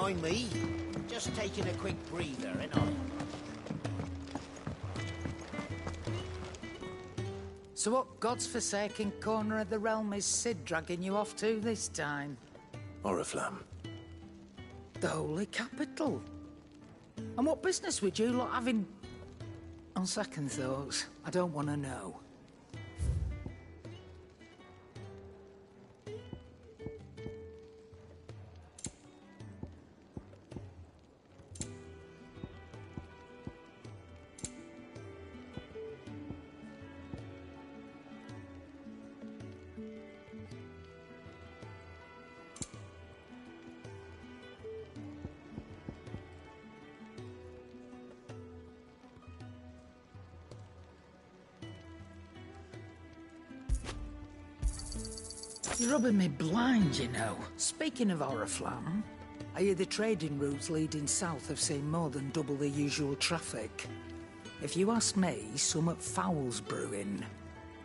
mind me. Just taking a quick breather, ain't I? So what God's forsaken corner of the realm is Sid dragging you off to this time? Oriflamme. The Holy Capital. And what business would you lot having... On second thoughts, I don't want to know. You're rubbing me blind, you know. Speaking of Oriflamme, I hear the trading routes leading south have seen more than double the usual traffic. If you ask me, summat foul's brewing.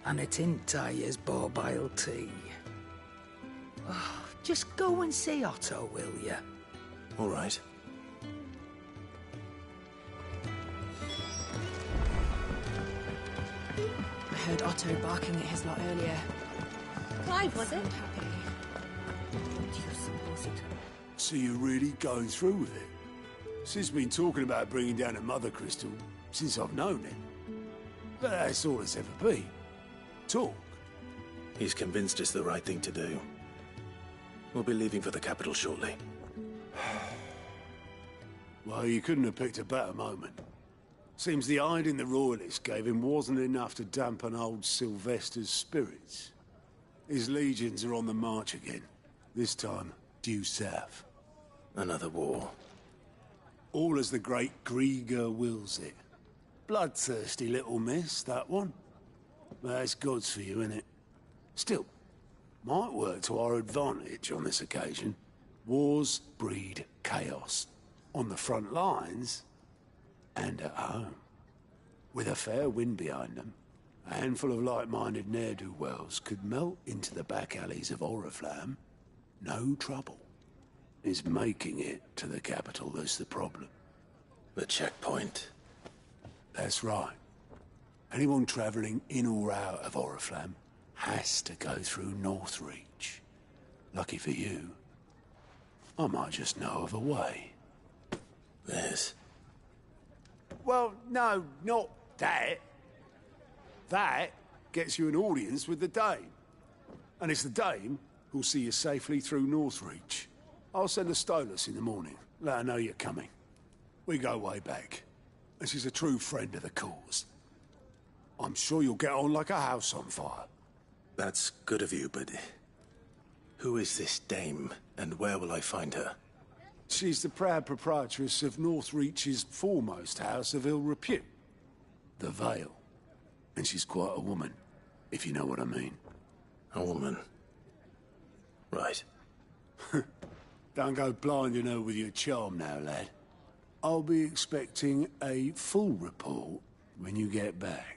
And it ain't Tyre's borbile tea. Oh, just go and see Otto, will you? All right. I heard Otto barking at his lot earlier. Clive, was it? Happy. So you're really going through with it? Sid's been talking about bringing down a mother crystal since I've known him. But that's all it's ever been. Talk. He's convinced it's the right thing to do. We'll be leaving for the capital shortly. Well, you couldn't have picked a better moment. Seems the hiding the Royalists gave him wasn't enough to dampen old Sylvester's spirits. His legions are on the march again. This time, due south. Another war. All as the great Grieger wills it. Bloodthirsty little miss, that one. But that's God's for you, innit? Still, might work to our advantage on this occasion. Wars breed chaos. On the front lines, and at home. With a fair wind behind them, a handful of like-minded ne'er-do-wells could melt into the back alleys of Oriflamme. No trouble. It's making it to the capital that's the problem. The checkpoint. That's right. Anyone travelling in or out of Oriflamme has to go through Northreach. Lucky for you, I might just know of a way. There's... Well, no, not that. That gets you an audience with the Dame. And it's the Dame who'll see you safely through Northreach. I'll send a Stolas in the morning. Let her know you're coming. We go way back. And she's a true friend of the cause. I'm sure you'll get on like a house on fire. That's good of you, but... who is this dame, and where will I find her? She's the proud proprietress of Northreach's foremost house of ill repute. The Vale. And she's quite a woman, if you know what I mean. A woman. Right. Don't go blinding her with your charm now, lad. I'll be expecting a full report when you get back.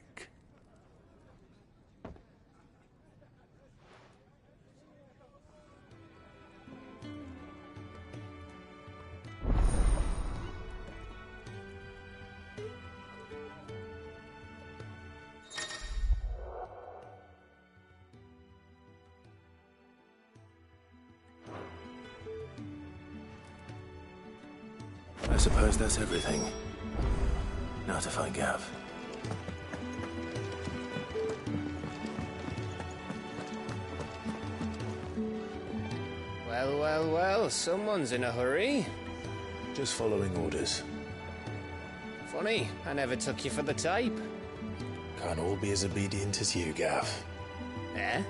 I suppose that's everything. Now to find Gav. Well, well, well, someone's in a hurry. Just following orders. Funny, I never took you for the type. Can't all be as obedient as you, Gav. Eh?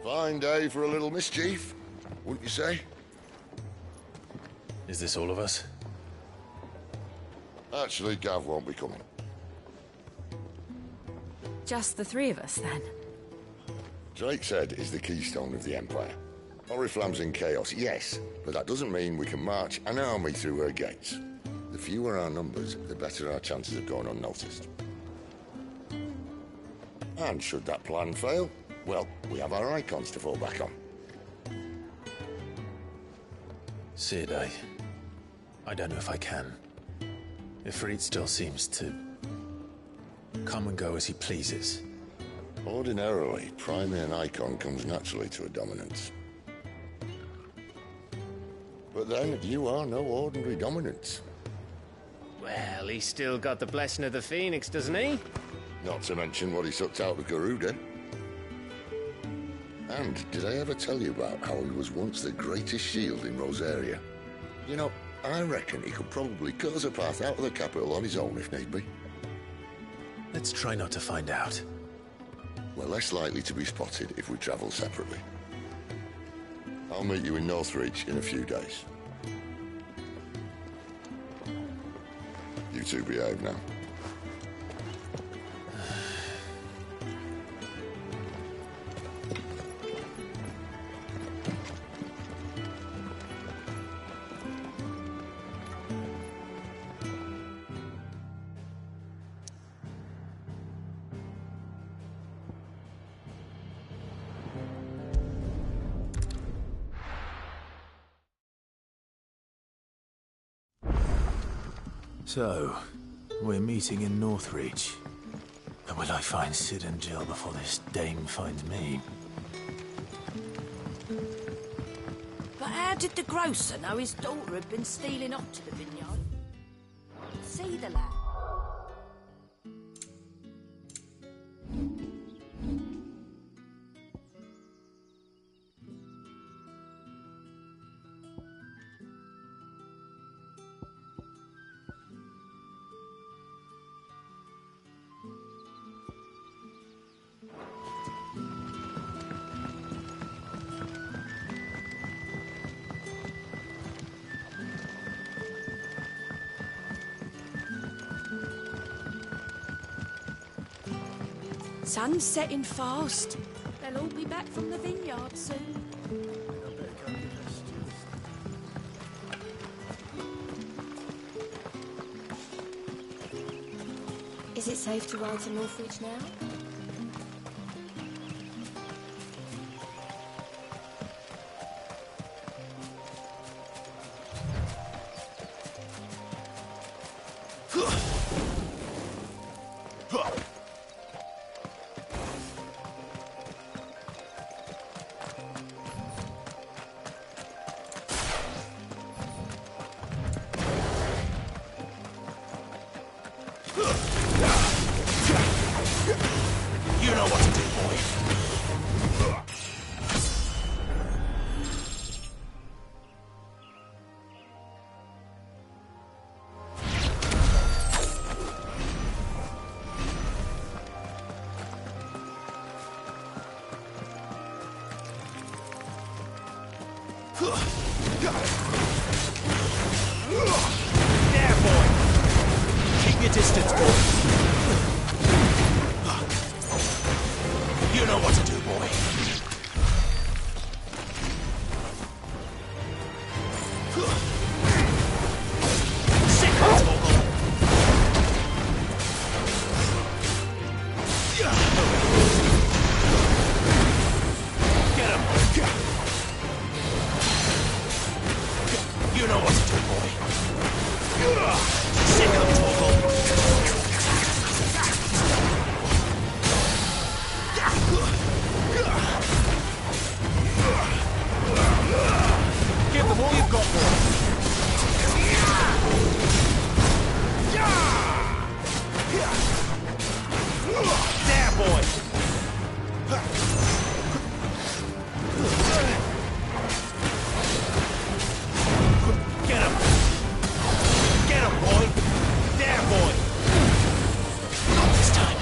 Fine day for a little mischief, wouldn't you say? Is this all of us? Actually, Gav won't be coming. Just the three of us, then? Drake's Head is the keystone of the Empire. Oriflamme's in chaos, yes, but that doesn't mean we can march an army through her gates. The fewer our numbers, the better our chances of going unnoticed. And should that plan fail, well, we have our icons to fall back on. Sid, I don't know if I can. Ifrit still seems to come and go as he pleases. Ordinarily, priming an icon comes naturally to a dominance. But then, you are no ordinary dominance. Well, he's still got the blessing of the Phoenix, doesn't he? Not to mention what he sucked out of Garuda. And did I ever tell you about how he was once the greatest shield in Rosaria? You know, I reckon he could probably cut us a path out of the capital on his own if need be. Let's try not to find out. We're less likely to be spotted if we travel separately. I'll meet you in Northreach in a few days. You two behave now. So, we're meeting in Northreach. And will I find Sid and Jill before this dame finds me? But how did the grocer know his daughter had been stealing off to the vineyard? See the lad. Sun's setting fast. They'll all be back from the vineyard soon. Is it safe to ride to Northreach now? You know what to do, boy. There, boy! Keep your distance, boy. You know what to do, boy. Sick of Toggle! Get him! You know what to do, boy. Sick of Toggle! Give them all you've got, boy. There, boy. Get him. Get him, boy. There, boy. Not this time.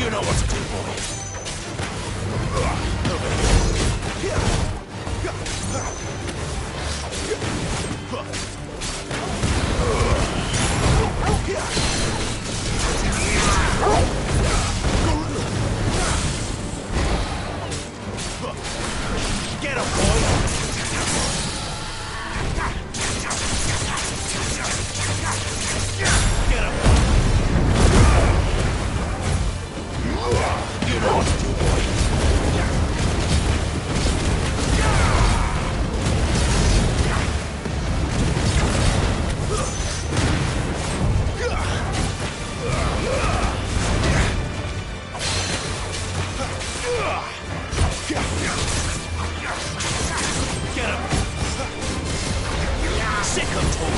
You know what to do, boy. Get him, boy! Get him! You know what to do, boy. Get him! Sick of Togo!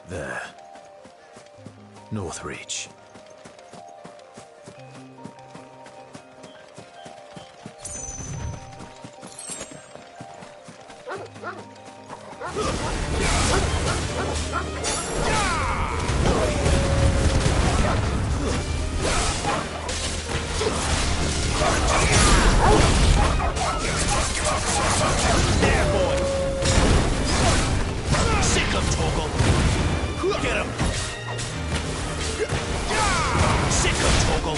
There. North Reach. There, boy! Sick of Togo! Get him! Sick of Togo!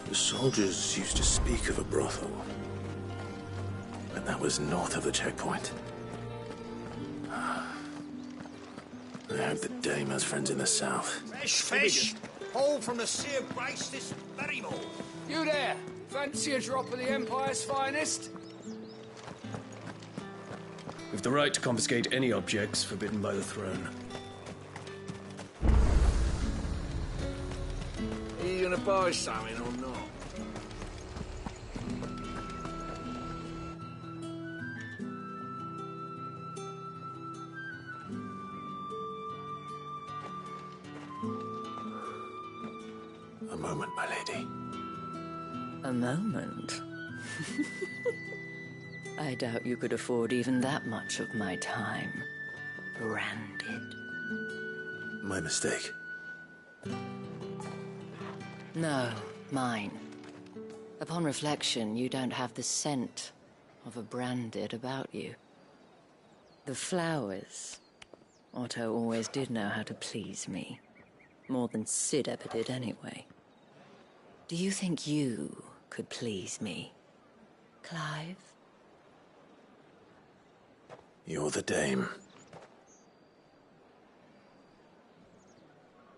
The soldiers used to speak of a brothel, but that was north of the checkpoint. I hope that Dame has friends in the south. Fresh fish! Haul from the Sea of Grace this very morning. You there! Fancy a drop of the Empire's finest? We've the right to confiscate any objects forbidden by the throne. Are you gonna buy something or not? A moment, my lady. A moment? I doubt you could afford even that much of my time. Branded. My mistake. No, mine. Upon reflection, you don't have the scent of a branded about you. The flowers. Otto always did know how to please me. More than Sid ever did anyway. Do you think you could please me, Clive? You're the Dame.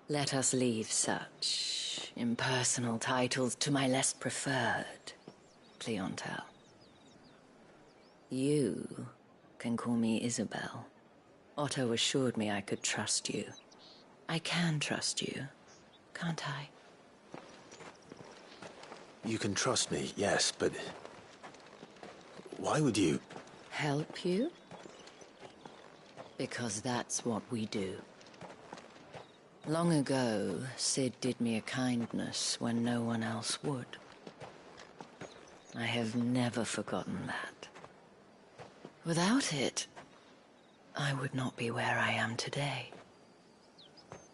Let us leave such impersonal titles to my less preferred clientele. You can call me Isabel. Otto assured me I could trust you. I can trust you, can't I? You can trust me, yes, but... why would you... Help you? Because that's what we do. Long ago, Sid did me a kindness when no one else would. I have never forgotten that. Without it, I would not be where I am today.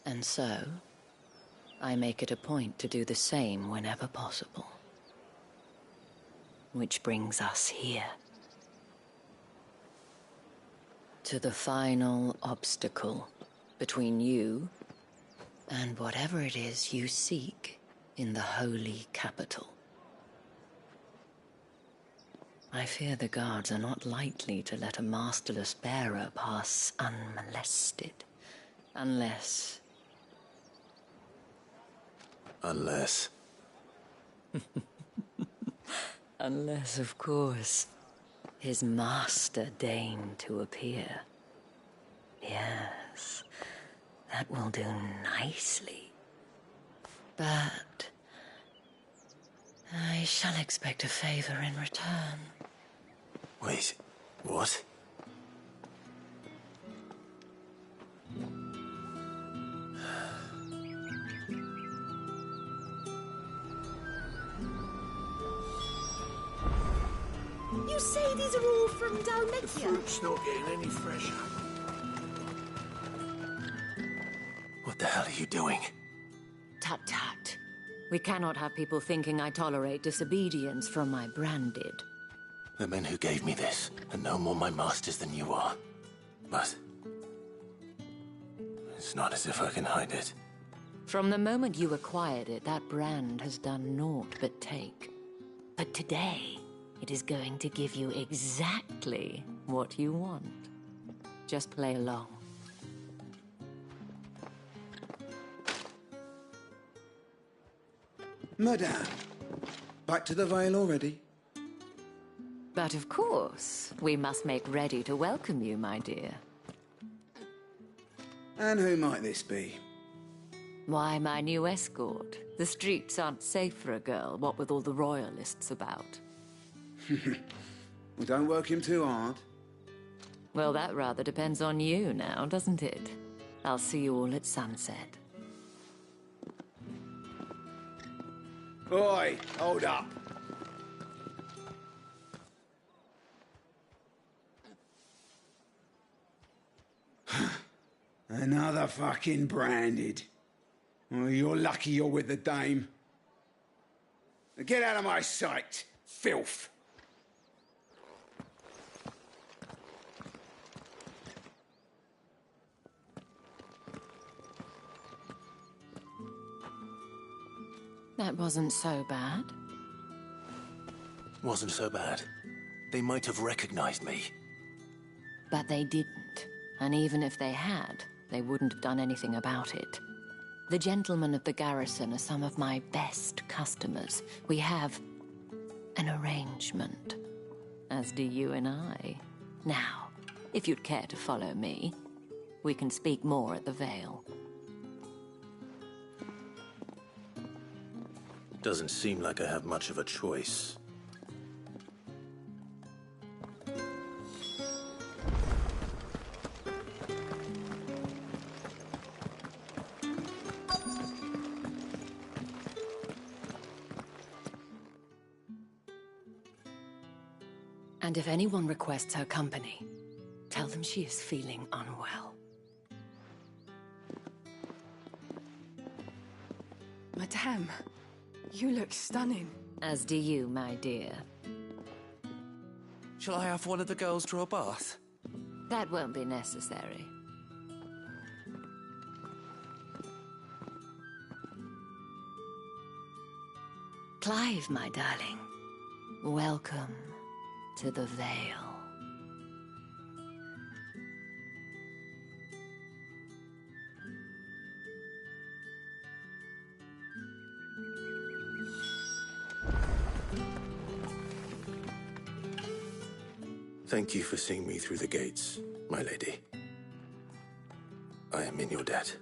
And so, I make it a point to do the same whenever possible. Which brings us here. To the final obstacle between you and whatever it is you seek in the holy capital. I fear the guards are not likely to let a masterless bearer pass unmolested, unless... Unless... Unless, of course, his master deigned to appear. Yes, that will do nicely. But I shall expect a favor in return. Wait, what? You say these are all from Dalmatia? The fruit's not getting any fresher. What the hell are you doing? Tut tut. We cannot have people thinking I tolerate disobedience from my branded. The men who gave me this are no more my masters than you are. But... it's not as if I can hide it. From the moment you acquired it, that brand has done naught but take. But today, it is going to give you exactly what you want. Just play along. Madame, back to the Vale already? But of course, we must make ready to welcome you, my dear. And who might this be? Why, my new escort. The streets aren't safe for a girl, what with all the royalists about. Well, don't work him too hard. Well, that rather depends on you now, doesn't it? I'll see you all at sunset. Oi, hold up. Another fucking branded. Oh, you're lucky you're with the dame. Get out of my sight, filth. That wasn't so bad. Wasn't so bad. They might have recognized me. But they didn't. And even if they had, they wouldn't have done anything about it. The gentlemen of the garrison are some of my best customers. We have an arrangement, as do you and I. Now, if you'd care to follow me, we can speak more at the Vale. Doesn't seem like I have much of a choice. And if anyone requests her company, tell them she is feeling unwell. Madame, you look stunning. As do you, my dear. Shall I have one of the girls draw a bath? That won't be necessary. Clive, my darling. Welcome to the Vale. Thank you for seeing me through the gates, my lady. I am in your debt.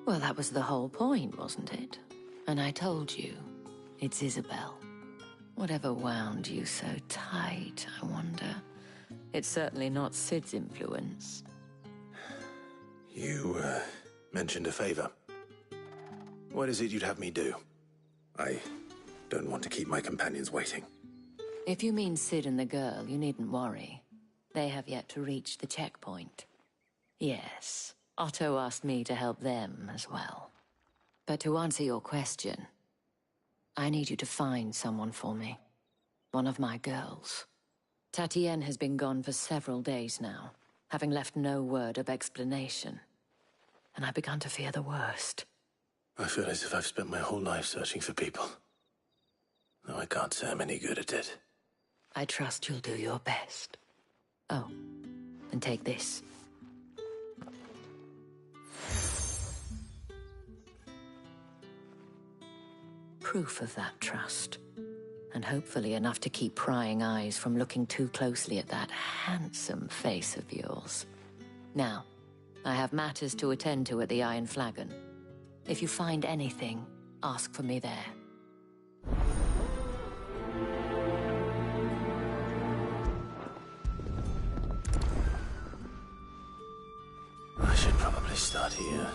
Well, that was the whole point, wasn't it? And I told you, it's Isabel. Whatever wound you so tight, I wonder. It's certainly not Sid's influence. You, mentioned a favor. What is it you'd have me do? I don't want to keep my companions waiting. If you mean Sid and the girl, you needn't worry. They have yet to reach the checkpoint. Yes, Otto asked me to help them as well. But to answer your question, I need you to find someone for me. One of my girls. Tatienne has been gone for several days now, having left no word of explanation. And I've begun to fear the worst. I feel as if I've spent my whole life searching for people. Though I can't say I'm any good at it. I trust you'll do your best. Oh, and take this. Proof of that trust. And hopefully enough to keep prying eyes from looking too closely at that handsome face of yours. Now, I have matters to attend to at the Iron Flagon. If you find anything, ask for me there. I should probably start here.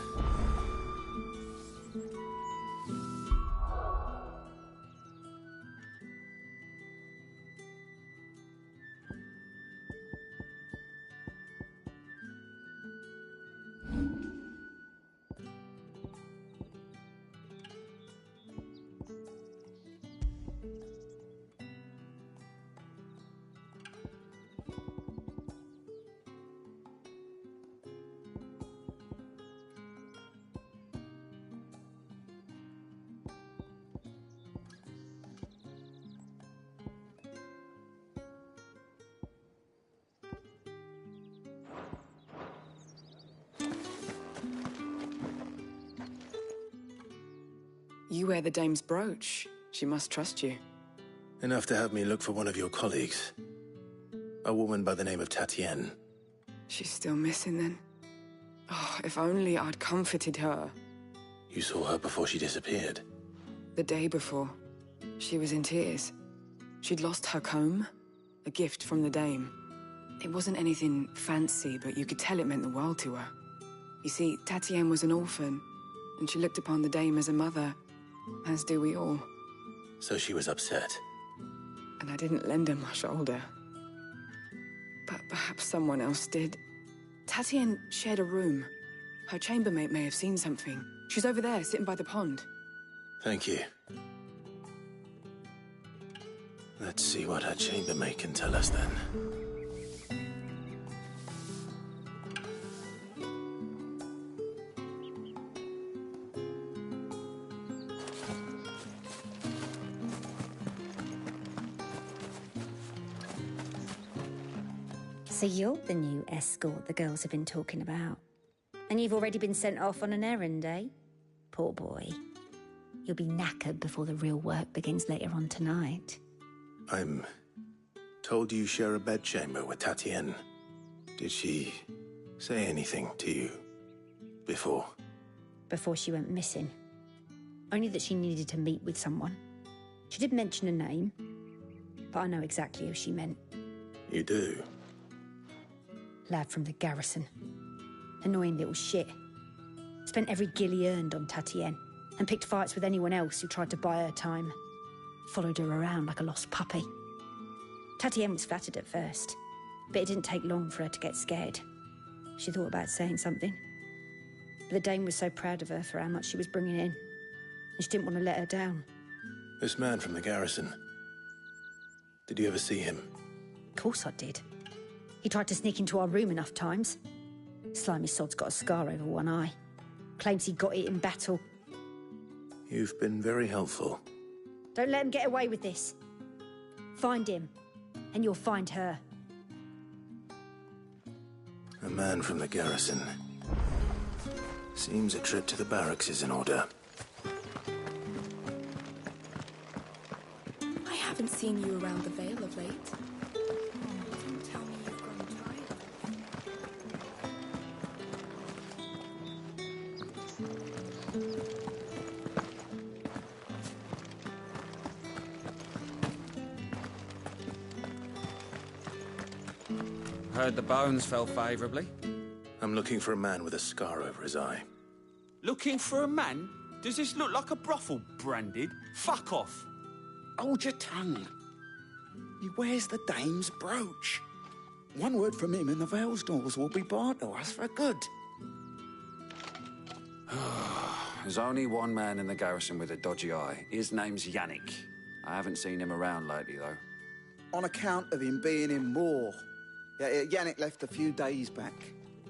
You wear the dame's brooch. She must trust you. Enough to have me look for one of your colleagues. A woman by the name of Tatienne. She's still missing then. Oh, if only I'd comforted her. You saw her before she disappeared? The day before. She was in tears. She'd lost her comb, a gift from the dame. It wasn't anything fancy, but you could tell it meant the world to her. You see, Tatienne was an orphan, and she looked upon the dame as a mother, as do we all. So she was upset. And I didn't lend her my shoulder. But perhaps someone else did. Tatienne shared a room. Her chambermaid may have seen something. She's over there, sitting by the pond. Thank you. Let's see what her chambermaid can tell us then. So you're the new escort the girls have been talking about. And you've already been sent off on an errand, eh? Poor boy. You'll be knackered before the real work begins later on tonight. I'm told you share a bedchamber with Tatienne. Did she say anything to you before? Before she went missing. Only that she needed to meet with someone. She did mention a name, but I know exactly who she meant. You do? Lad from the garrison. Annoying little shit. Spent every guil he earned on Tatienne, and picked fights with anyone else who tried to buy her time. Followed her around like a lost puppy. Tatienne was flattered at first, but it didn't take long for her to get scared. She thought about saying something. But the dame was so proud of her for how much she was bringing in, and she didn't want to let her down. This man from the garrison. Did you ever see him? Of course I did. He tried to sneak into our room enough times. Slimy sod's got a scar over one eye. Claims he got it in battle. You've been very helpful. Don't let him get away with this. Find him, and you'll find her. A man from the garrison. Seems a trip to the barracks is in order. I haven't seen you around the Vale of late. Don't tell me you've grown tired of it. Heard the bones fell favourably. I'm looking for a man with a scar over his eye. Looking for a man? Does this look like a brothel, Branded? Fuck off! Hold your tongue. He wears the dame's brooch. One word from him and the Vale's doors will be barred to us for good. There's only one man in the garrison with a dodgy eye. His name's Yannick. I haven't seen him around lately, though. On account of him being in war. Yannick left a few days back.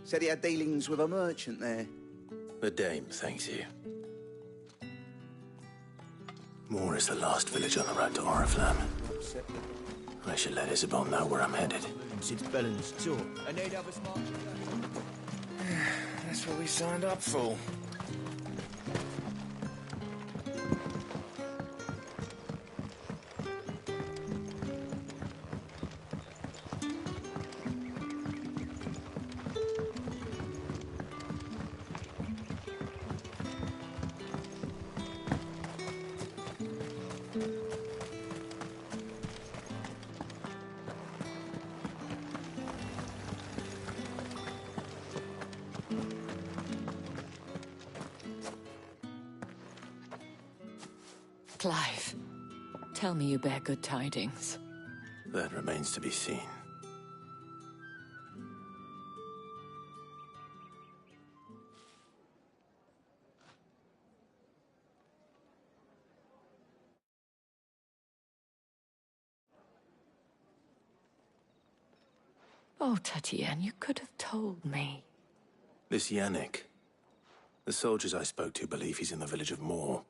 Said he had dealings with a merchant there. The dame thanks you. Moor is the last village on the road to Oriflamme. I should let Isabel know where I'm headed. Since Bellen's tour, and they'd have us marching down. That's what we signed up for. Clive, tell me you bear good tidings. That remains to be seen. Oh, Tatienne, you could have told me. This Yannick. The soldiers I spoke to believe he's in the village of Moor.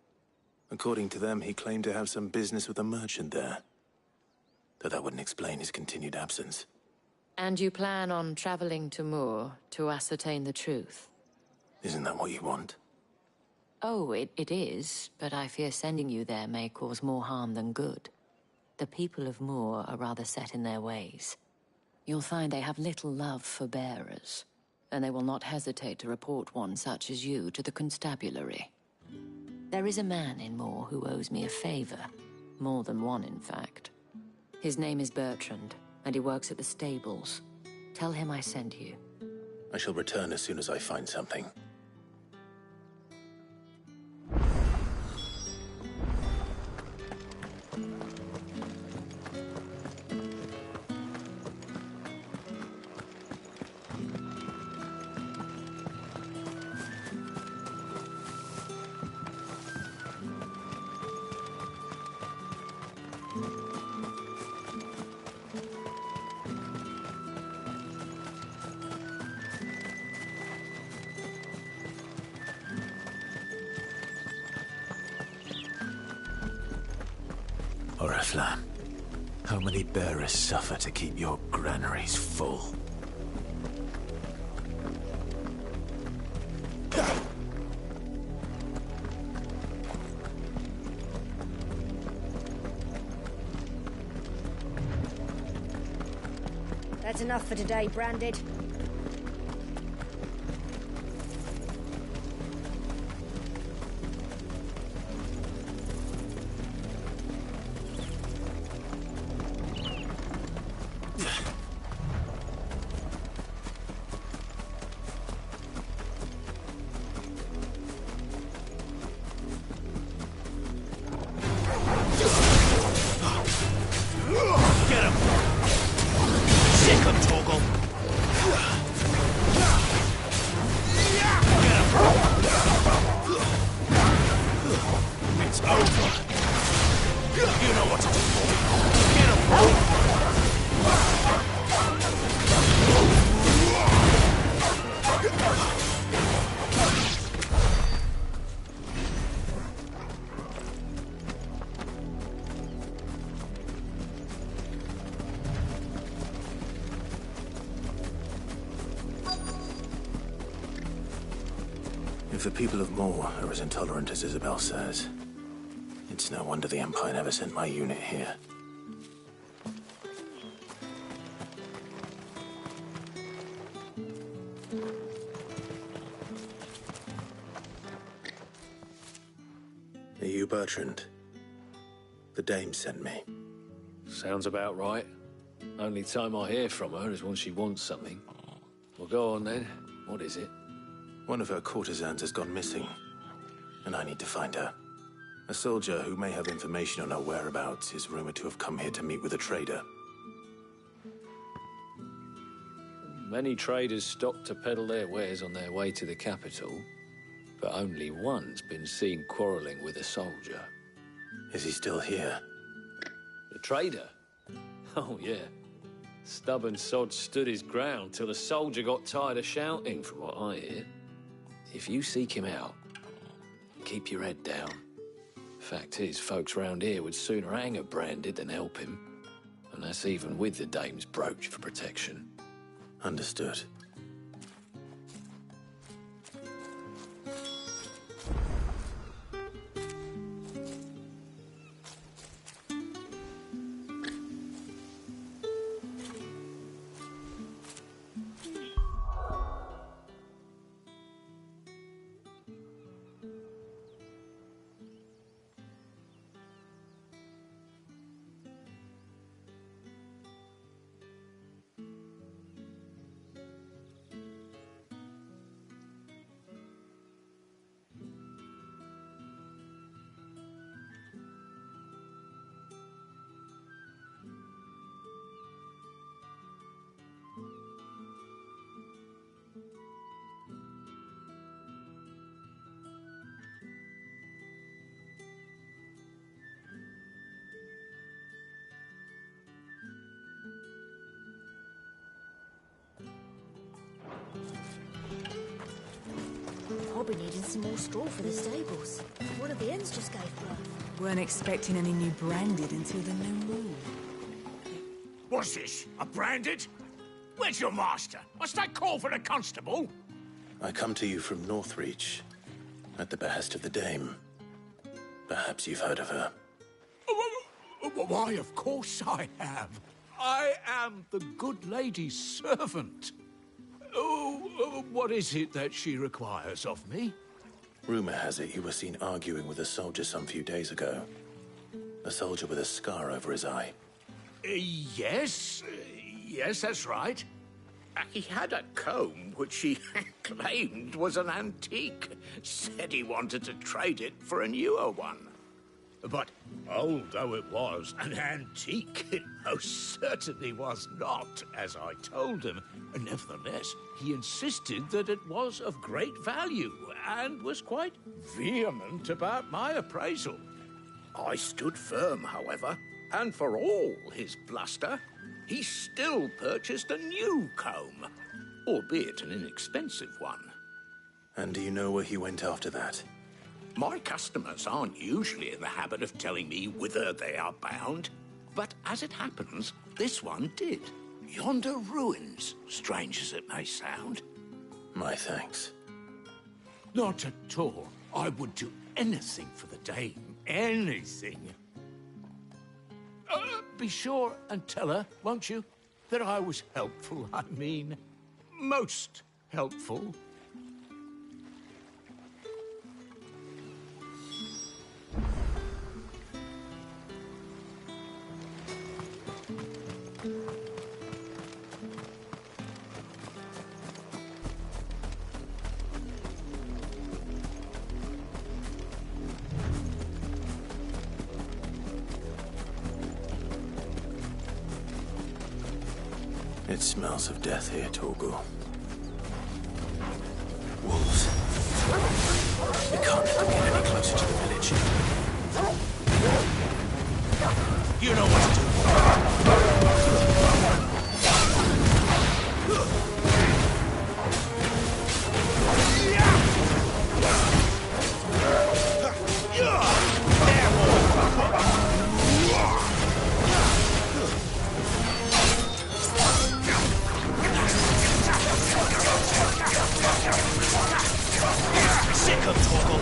According to them, he claimed to have some business with a merchant there. Though that wouldn't explain his continued absence. And you plan on traveling to Moor to ascertain the truth? Isn't that what you want? Oh, it is, but I fear sending you there may cause more harm than good. The people of Moor are rather set in their ways. You'll find they have little love for bearers, and they will not hesitate to report one such as you to the constabulary. There is a man in Moor who owes me a favor. More than one, in fact. His name is Bertrand, and he works at the stables. Tell him I sent you. I shall return as soon as I find something. Oriflamme, how many bearers suffer to keep your granaries full? That's enough for today, Branded. If the people of Moor are as intolerant as Isabel says, it's no wonder the Empire never sent my unit here. Are you Bertrand? The dame sent me. Sounds about right. Only time I hear from her is when she wants something. Well, go on then. What is it? One of her courtesans has gone missing, and I need to find her. A soldier who may have information on her whereabouts is rumored to have come here to meet with a trader. Many traders stop to peddle their wares on their way to the capital, but only one's been seen quarreling with a soldier. Is he still here? The trader? Oh, yeah. Stubborn sod stood his ground till the soldier got tired of shouting, from what I hear. If you seek him out, keep your head down. Fact is, folks round here would sooner hang a Branded than help him. And that's even with the dame's brooch for protection. Understood. be needing some more straw for the stables. One of the hens just gave birth. Weren't expecting any new branded until the new moon. What's this? A branded? Where's your master? Must I call for the constable? I come to you from Northreach, at the behest of the Dame. Perhaps you've heard of her. Why, of course I have. I am the good lady's servant. Oh, what is it that she requires of me? Rumor has it you were seen arguing with a soldier some few days ago. A soldier with a scar over his eye. Yes, that's right. He had a comb which he claimed was an antique. Said he wanted to trade it for a newer one. But old though it was, an antique it most certainly was not, as I told him. Nevertheless, he insisted that it was of great value and was quite vehement about my appraisal. I stood firm, however, and for all his bluster, he still purchased a new comb, albeit an inexpensive one. And do you know where he went after that? My customers aren't usually in the habit of telling me whither they are bound, but as it happens, this one did. Yonder ruins, strange as it may sound. My thanks. Not at all. I would do anything for the Dame. Anything. Be sure and tell her, won't you, that I was helpful. I mean, most helpful. It smells of death here, Torgal. Wolves. We can't let them get any closer to the village. You know what to do. Sick of Torgal.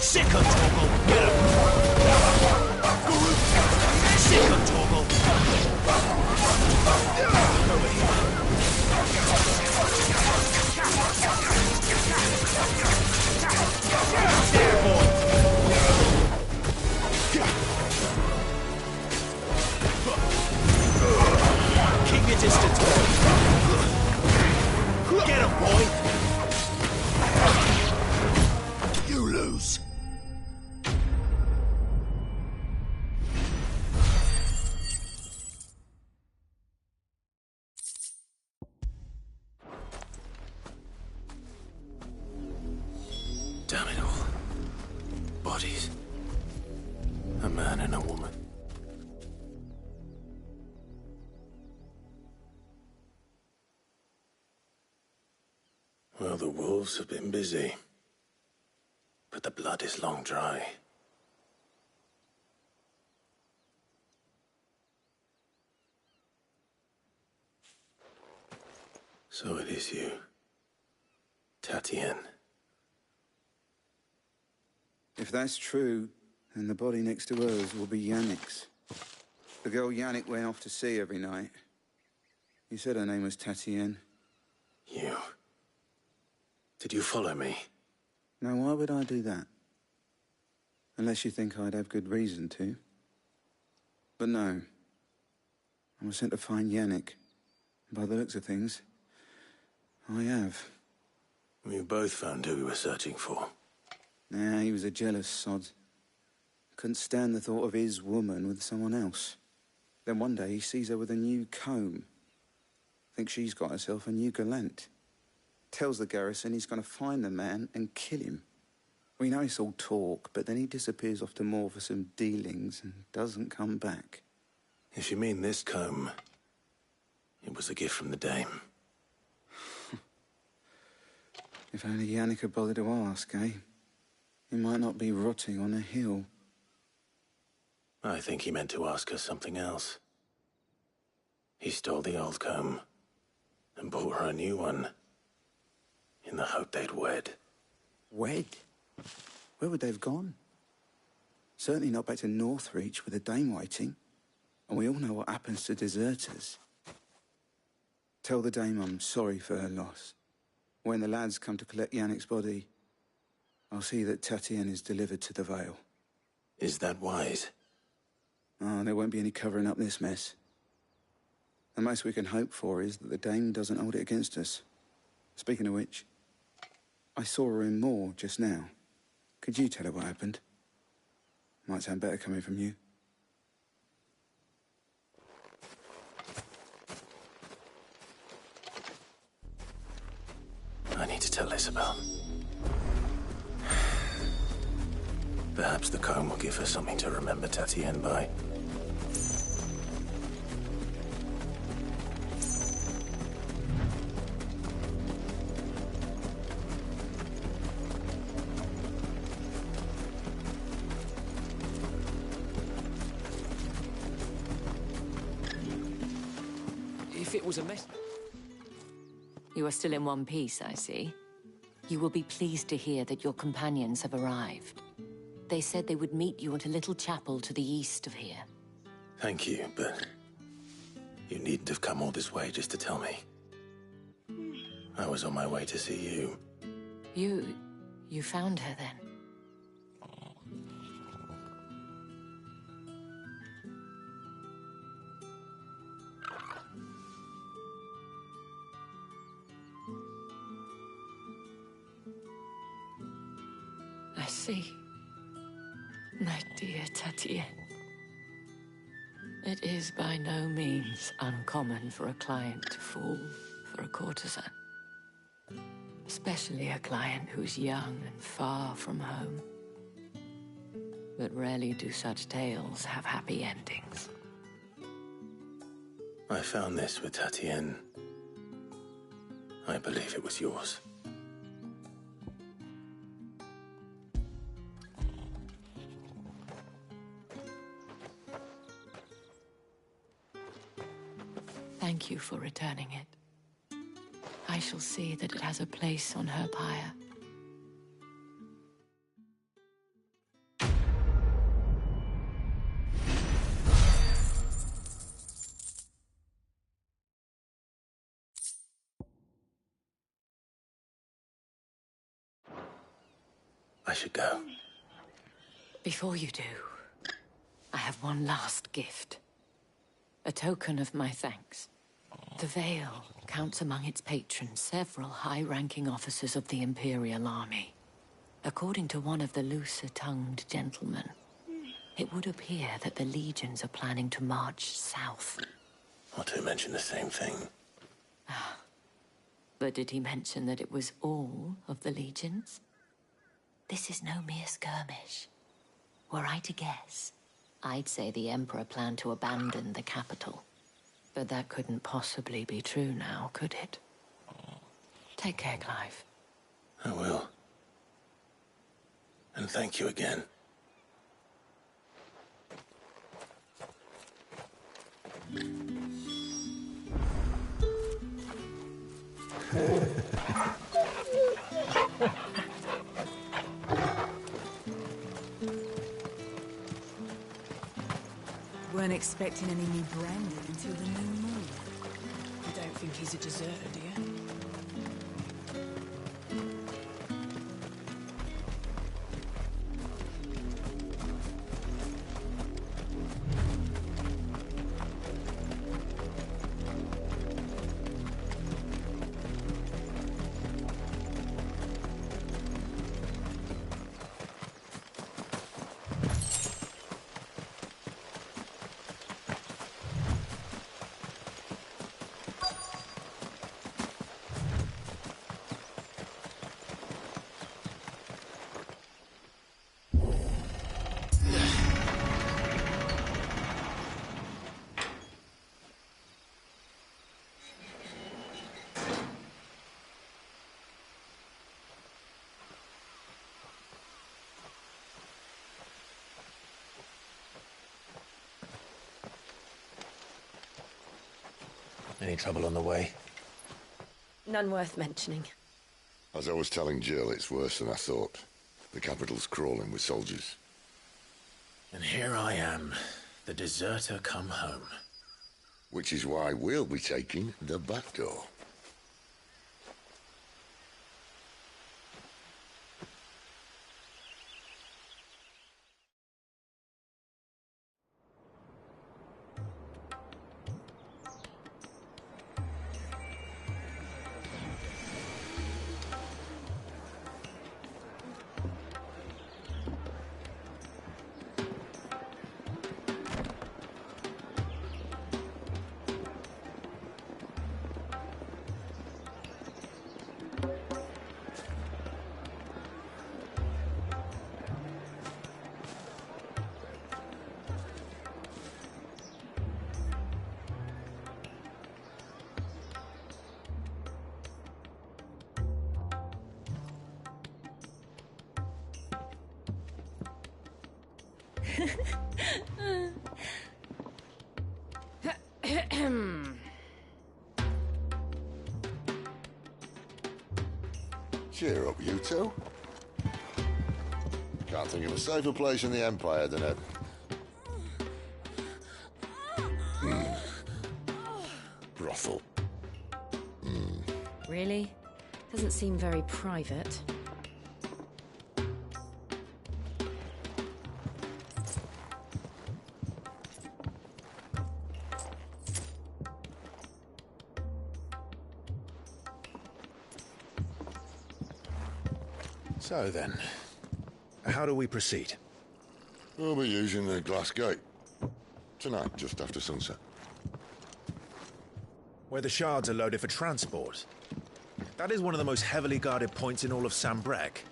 Sick of Torgal. Get him. Sick of Torgal. Over here. There, boy. Keep your distance, boy. Get him, boy. You lose. Damn it all. Bodies. A man and a woman. Well, the wolves have been busy. But the blood is long dry. So it is you, Tatienne. If that's true, then the body next to hers will be Yannick's. The girl Yannick went off to see every night. You said her name was Tatienne. You. Did you follow me? Now, why would I do that? Unless you think I'd have good reason to. But no. I was sent to find Yannick. By the looks of things, I have. We both found who we were searching for. Nah, he was a jealous sod. Couldn't stand the thought of his woman with someone else. Then one day he sees her with a new comb. Thinks she's got herself a new gallant. Tells the garrison he's going to find the man and kill him. We know it's all talk, but then he disappears off to Moor for some dealings and doesn't come back. If you mean this comb, It was a gift from the Dame. If only Yannick had bothered to ask, eh? He might not be rotting on a hill. I think he meant to ask her something else. He stole the old comb and bought her a new one in the hope they'd wed. Wed? Where would they have gone? Certainly not back to Northreach with the Dame waiting. And we all know what happens to deserters. Tell the Dame I'm sorry for her loss. When the lads come to collect Yannick's body, I'll see that Tatienne is delivered to the Vale. Is that wise? Oh, there won't be any covering up this mess. The most we can hope for is that the Dame doesn't hold it against us. Speaking of which, I saw her in Moor just now. Could you tell her what happened? Might sound better coming from you. I need to tell Isabel. Perhaps the comb will give her something to remember Tatienne by. If it was a mess... You are still in one piece, I see. You will be pleased to hear that your companions have arrived. They said they would meet you at a little chapel to the east of here. Thank you, but you needn't have come all this way just to tell me. I was on my way to see you. You found her then? I see. My dear Tatienne. It is by no means uncommon for a client to fall for a courtesan. Especially a client who's young and far from home. But rarely do such tales have happy endings. I found this with Tatienne. I believe it was yours. Thank you for returning it. I shall see that it has a place on her pyre. I should go. Before you do, I have one last gift. A token of my thanks. The Vale counts among its patrons several high-ranking officers of the Imperial Army. According to one of the looser-tongued gentlemen, it would appear that the legions are planning to march south. Not to mention the same thing. But did he mention that it was all of the legions? This is no mere skirmish. Were I to guess, I'd say the Emperor planned to abandon the capital. But that couldn't possibly be true now, could it? Take care, Clive. I will. And thank you again. Weren't expecting any new branding until the new moon. You don't think he's a deserter, do you? Any trouble on the way? None worth mentioning. As I was telling Jill, it's worse than I thought. The capital's crawling with soldiers. And here I am, the deserter come home. Which is why we'll be taking the back door. Cheer up, you two. Can't think of a safer place in the Empire than a... brothel. Really? Doesn't seem very private. So then, how do we proceed? We'll be using the glass gate. Tonight, just after sunset. Where the shards are loaded for transport. That is one of the most heavily guarded points in all of Sambrek.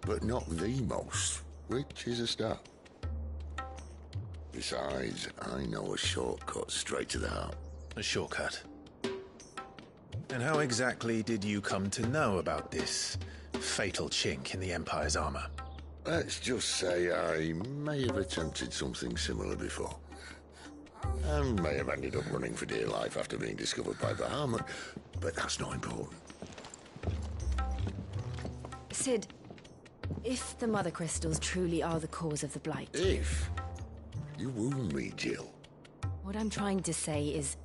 But not the most, which is a start. Besides, I know a shortcut straight to the heart. A shortcut? And how exactly did you come to know about this fatal chink in the Empire's armor? Let's just say I may have attempted something similar before. And may have ended up running for dear life after being discovered by Bahamut, but that's not important. Sid, if the Mother Crystals truly are the cause of the Blight... If? You wound me, Jill. What I'm trying to say is,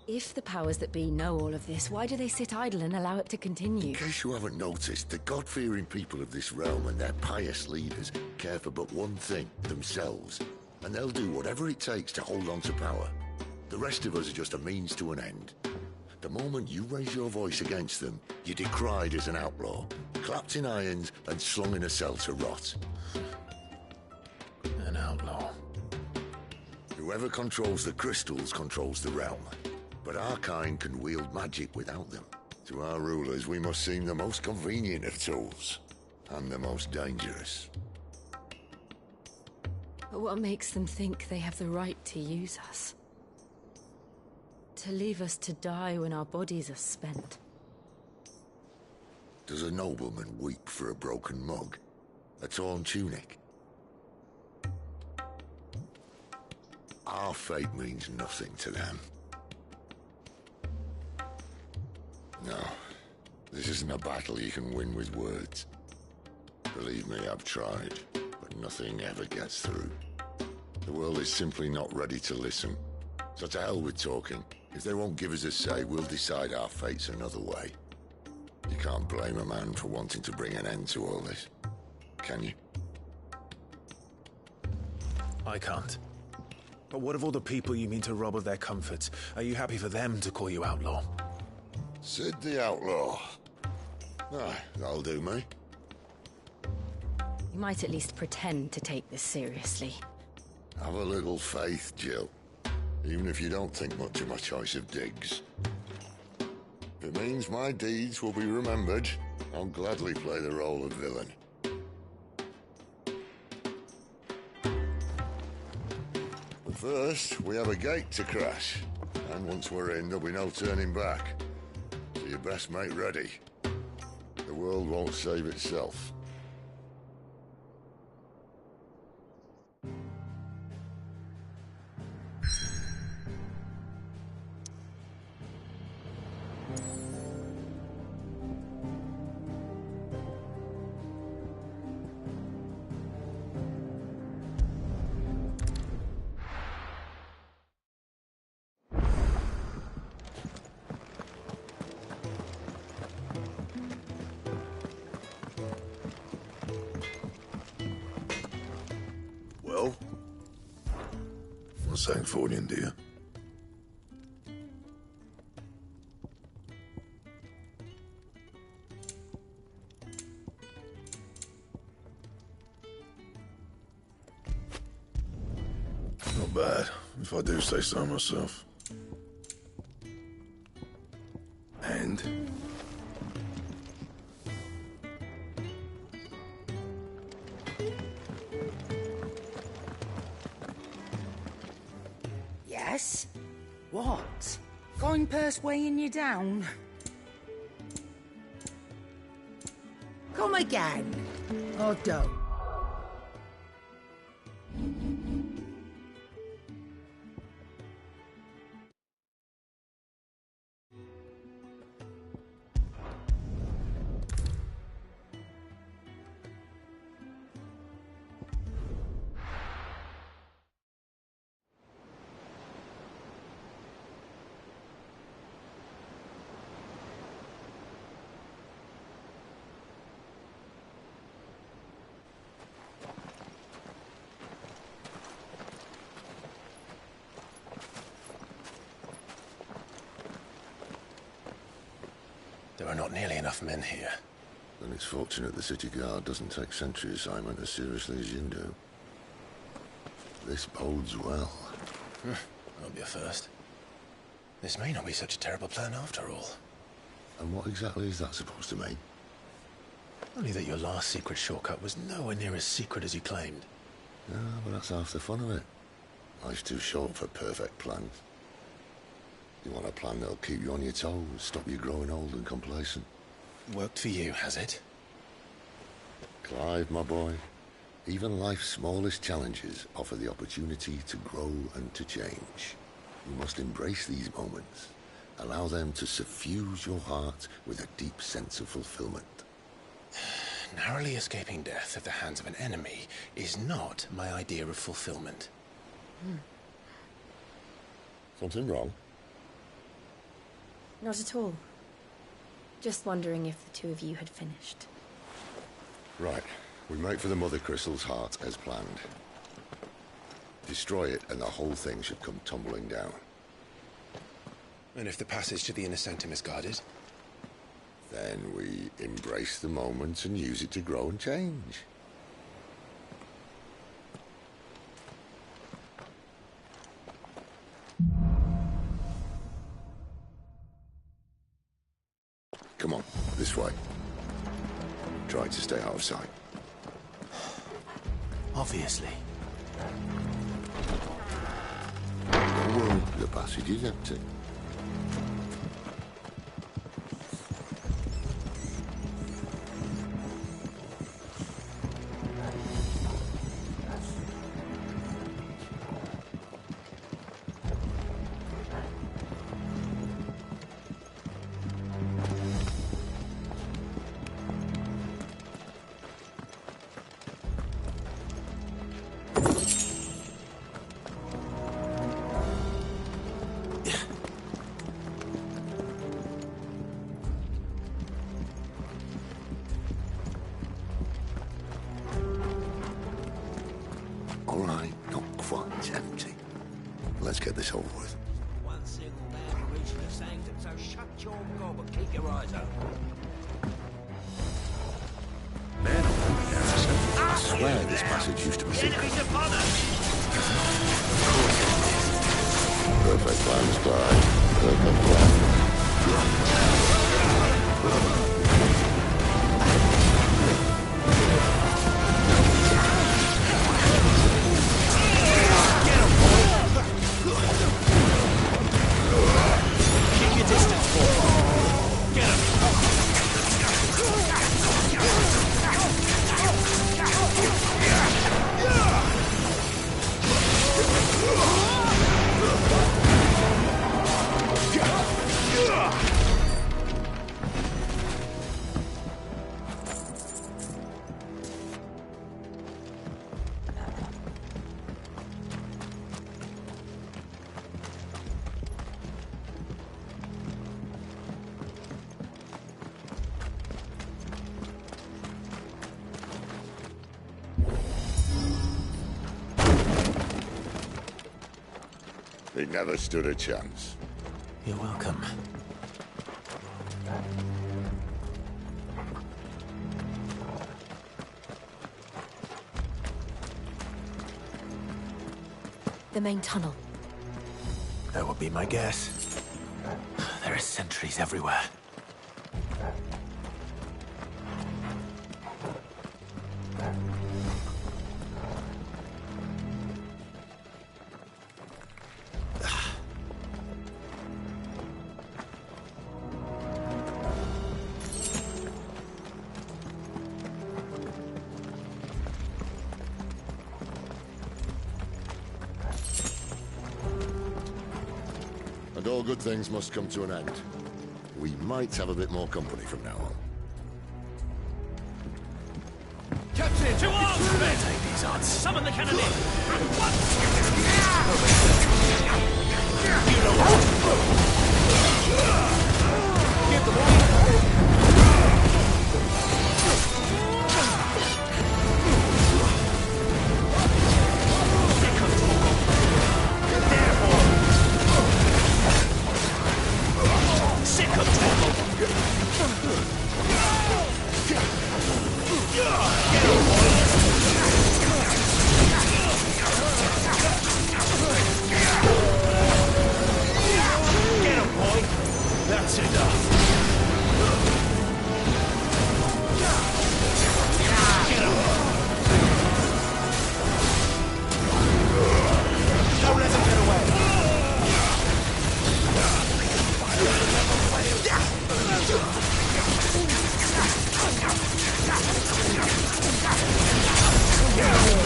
if the powers that be know all of this, why do they sit idle and allow it to continue? In case you haven't noticed, the God-fearing people of this realm and their pious leaders care for but one thing, themselves. And they'll do whatever it takes to hold on to power. The rest of us are just a means to an end. The moment you raise your voice against them, you're decried as an outlaw, clapped in irons and slung in a cell to rot. An outlaw. Whoever controls the crystals controls the realm. But our kind can wield magic without them. To our rulers, we must seem the most convenient of tools. And the most dangerous. But what makes them think they have the right to use us? To leave us to die when our bodies are spent? Does a nobleman weep for a broken mug? A torn tunic? Our fate means nothing to them. No, this isn't a battle you can win with words. Believe me, I've tried, but nothing ever gets through. The world is simply not ready to listen. So to hell with talking. If they won't give us a say, we'll decide our fates another way. You can't blame a man for wanting to bring an end to all this, can you? I can't. But what of all the people you mean to rob of their comforts? Are you happy for them to call you outlaw? Sid the Outlaw. Ah, that'll do me. You might at least pretend to take this seriously. Have a little faith, Jill. Even if you don't think much of my choice of digs. If it means my deeds will be remembered, I'll gladly play the role of villain. But first, we have a gate to crash. And once we're in, there'll be no turning back. So you best make ready. The world won't save itself. Sancfordian, do you? Not bad, if I do say so myself. And? Yes? What? Going purse weighing you down? Come again. Or don't. There are not nearly enough men here. Then it's fortunate the city guard doesn't take sentry assignment as seriously as you do. This bodes well. That'll be a first. This may not be such a terrible plan after all. And what exactly is that supposed to mean? Only that your last secret shortcut was nowhere near as secret as you claimed. Yeah, but that's half the fun of it. Life's too short for perfect plans. You want a plan that'll keep you on your toes, stop you growing old and complacent. Worked for you, has it? Clive, my boy, even life's smallest challenges offer the opportunity to grow and to change. You must embrace these moments. Allow them to suffuse your heart with a deep sense of fulfillment. Narrowly escaping death at the hands of an enemy is not my idea of fulfillment. Something wrong? Not at all. Just wondering if the two of you had finished. Right. We make for the Mother Crystal's heart as planned. Destroy it and the whole thing should come tumbling down. And if the passage to the inner sanctum is guarded? Then we embrace the moment and use it to grow and change. Come on, this way. Try to stay out of sight. Obviously. Don't worry, the passage is empty. All right, not quite empty. Let's get this over with. One single man will reach the sanctum, so shut your gob and keep your eyes open. I swear this passage used to be secret. Perfect plans, Clive. Perfect plans. Keep your distance, boy. Get him. He never stood a chance. You're welcome. The main tunnel. That would be my guess. There are sentries everywhere. And all good things must come to an end. We might have a bit more company from now on. Captain! To arms, men! Take these odds. Summon the cannoneer! At once! Give the warning! That's enough. Get him. Don't let them get away.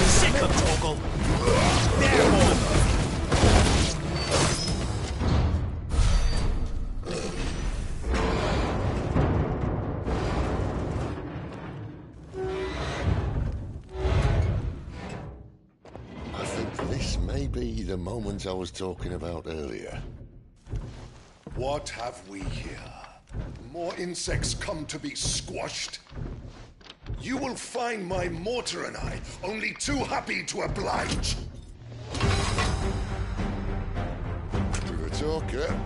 Sick of Torgal. There, boy. Be the moment I was talking about earlier. What have we here? More insects come to be squashed? You will find my mortar and I only too happy to oblige. To the talker.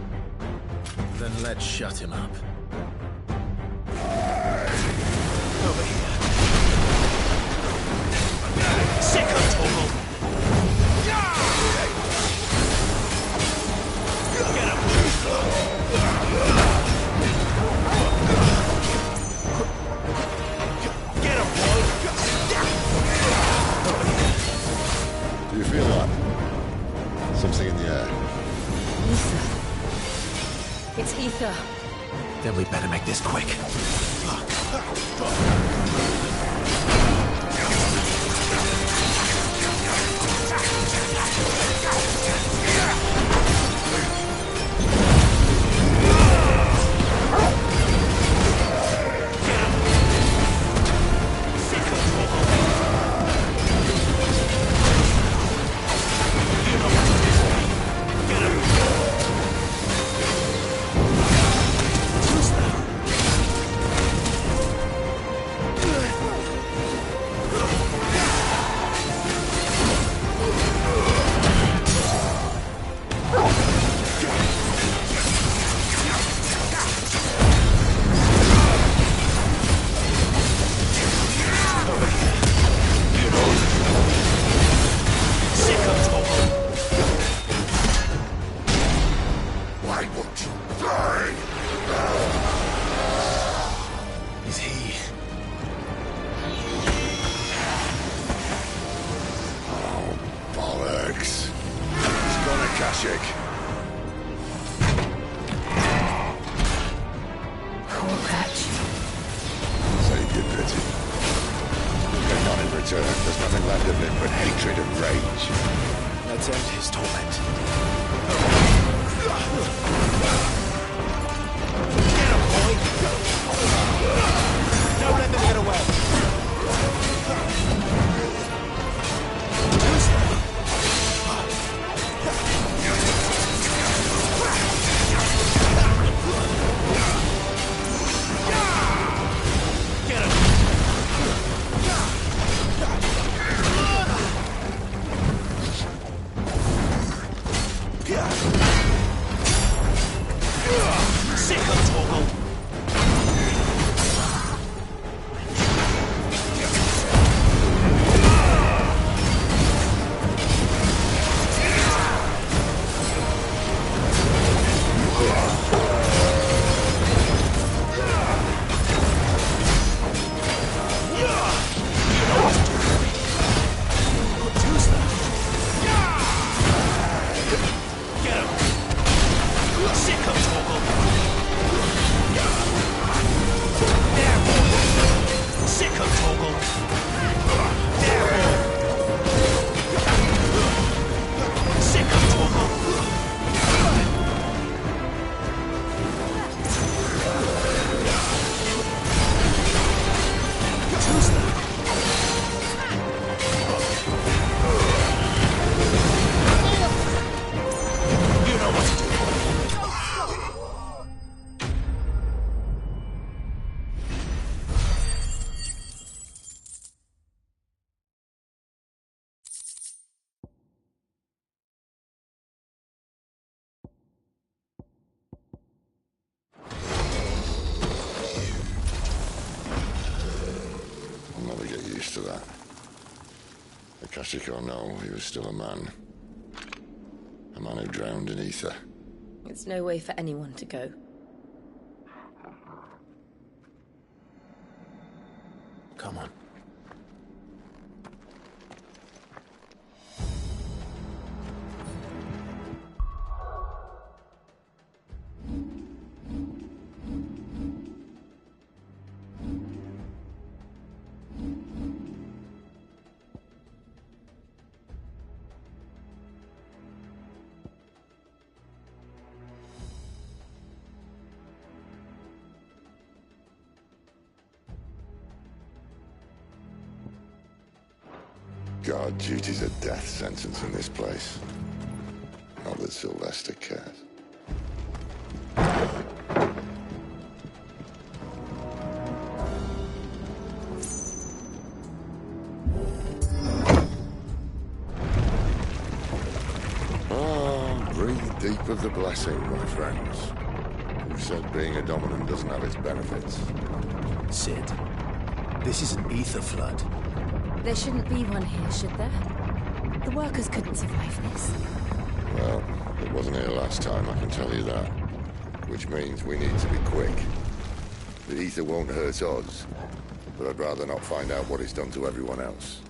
Then let's shut him up. Over here. Sick of Torgal. Do you feel that? Something in the air. Ether. It's ether. Then we better make this quick. There's nothing left of him but hatred and rage. Let's end his torment. Get him, boy! Don't let them get away! Yeah. used to that. Akashic or no, he was still a man. A man who drowned in ether. It's no way for anyone to go. Come on. Guard duty's a death sentence in this place. Not that Sylvester cares. Breathe deep of the blessing, my friends. Who said being a dominant doesn't have its benefits? Sid, this is an ether flood. There shouldn't be one here, should there? The workers couldn't survive this. Well, it wasn't here last time, I can tell you that. Which means we need to be quick. The ether won't hurt us, but I'd rather not find out what it's done to everyone else.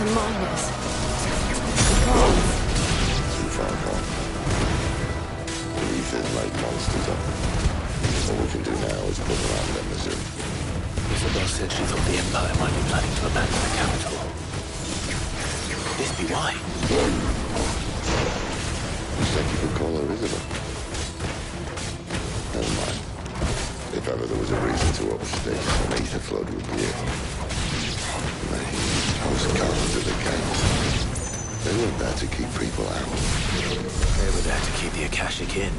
The miners. Too far gone. The ether's made monsters up. All we can do now is put around them the zoo. Isabel said she thought the Empire might be planning to abandon the capital. Could this be why? You said you could call her Isabel. Never mind. If ever there was a reason to up sticks, an ether flood would be it. Postcards at the gates. They weren't there to keep people out. They were there to keep the Akashic in.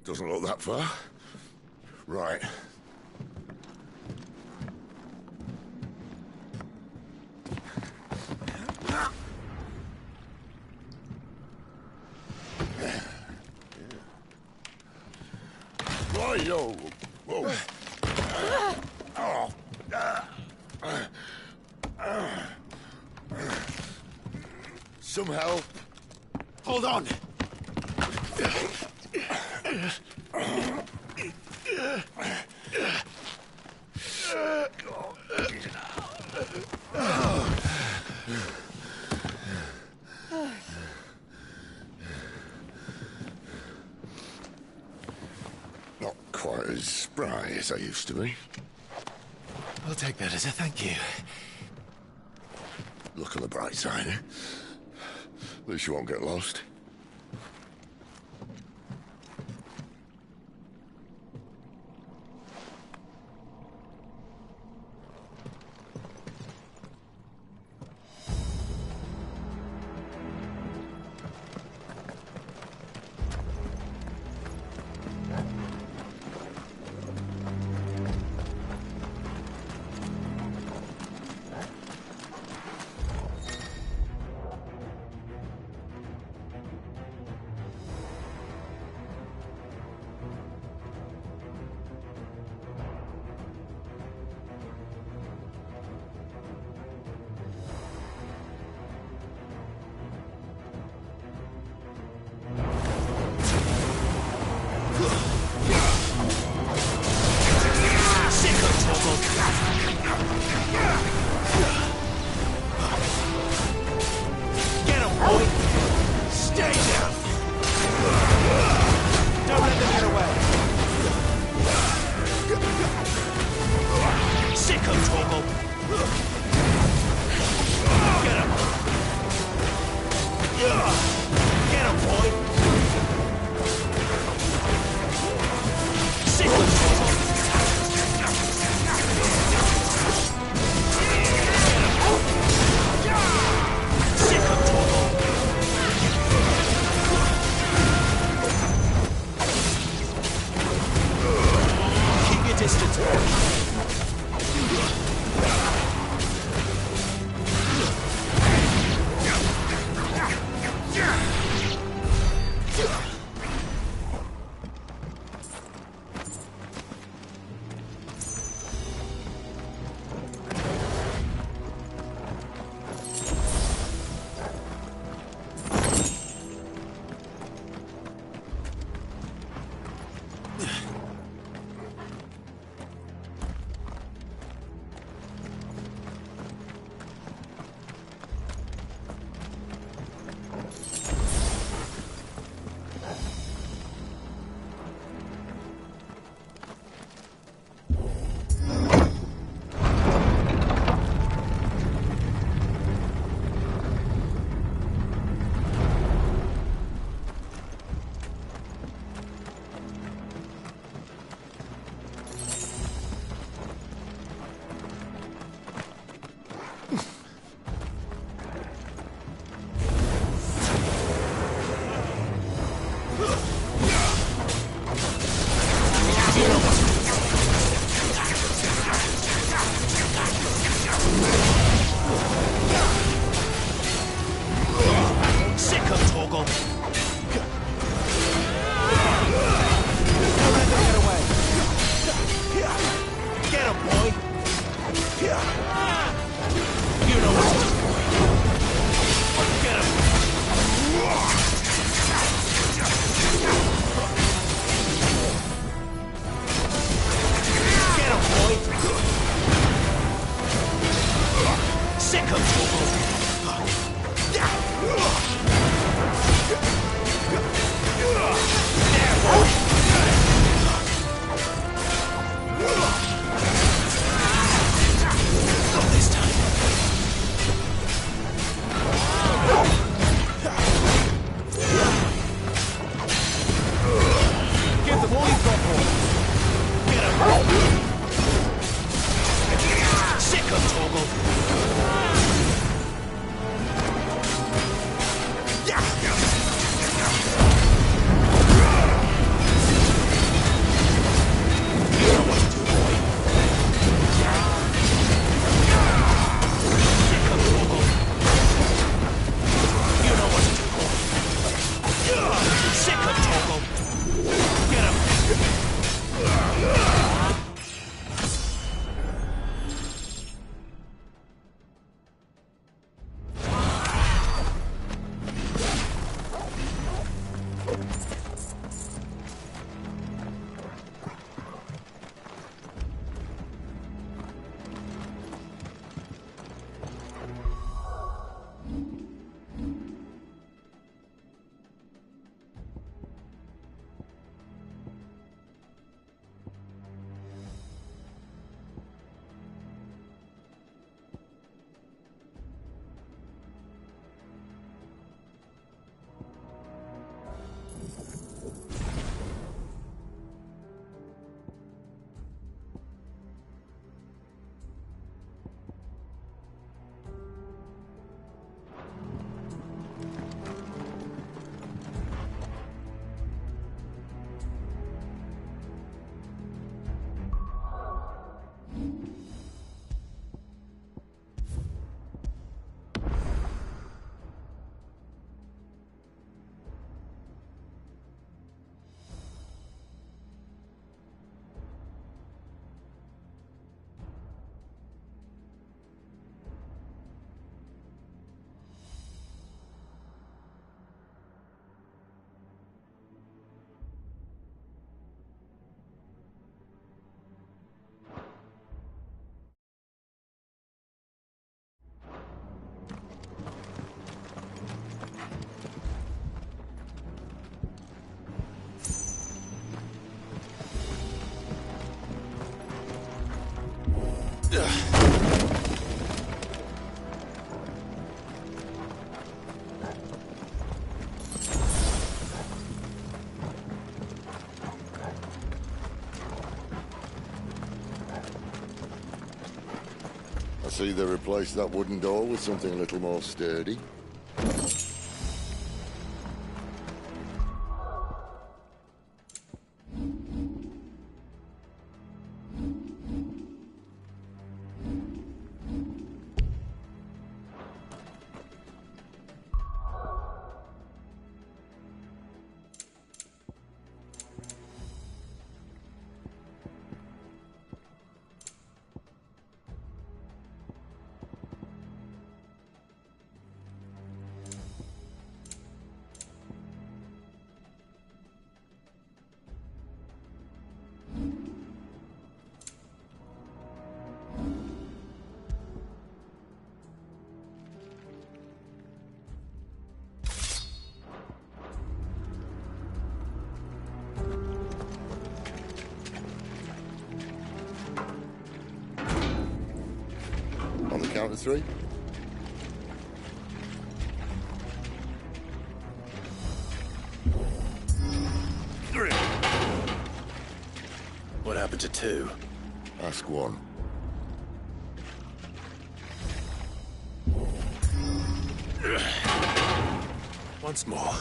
Doesn't look that far. Right. Right-o. Whoa. Some help. Hold on. Not quite as spry as I used to be. I'll take that as a thank you. Look on the bright side, eh? At least you won't get lost. Sick of Torgal. I see they replaced that wooden door with something a little more sturdy. On the count of three. What happened to two? Ask one. Once more.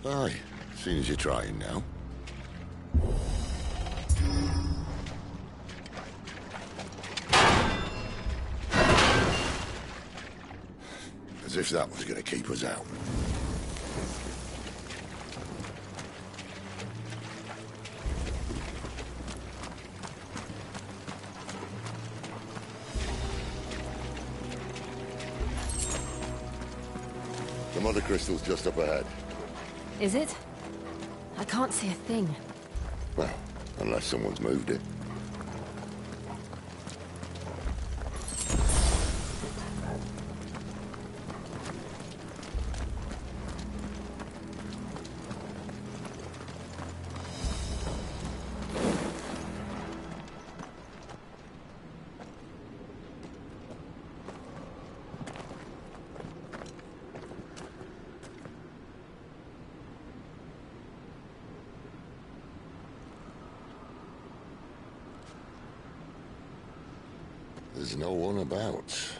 Aye, seeing as you're trying now. As if that was going to keep us out. The mother crystal's just up ahead. Is it? I can't see a thing. Well, unless someone's moved it. There's no one about.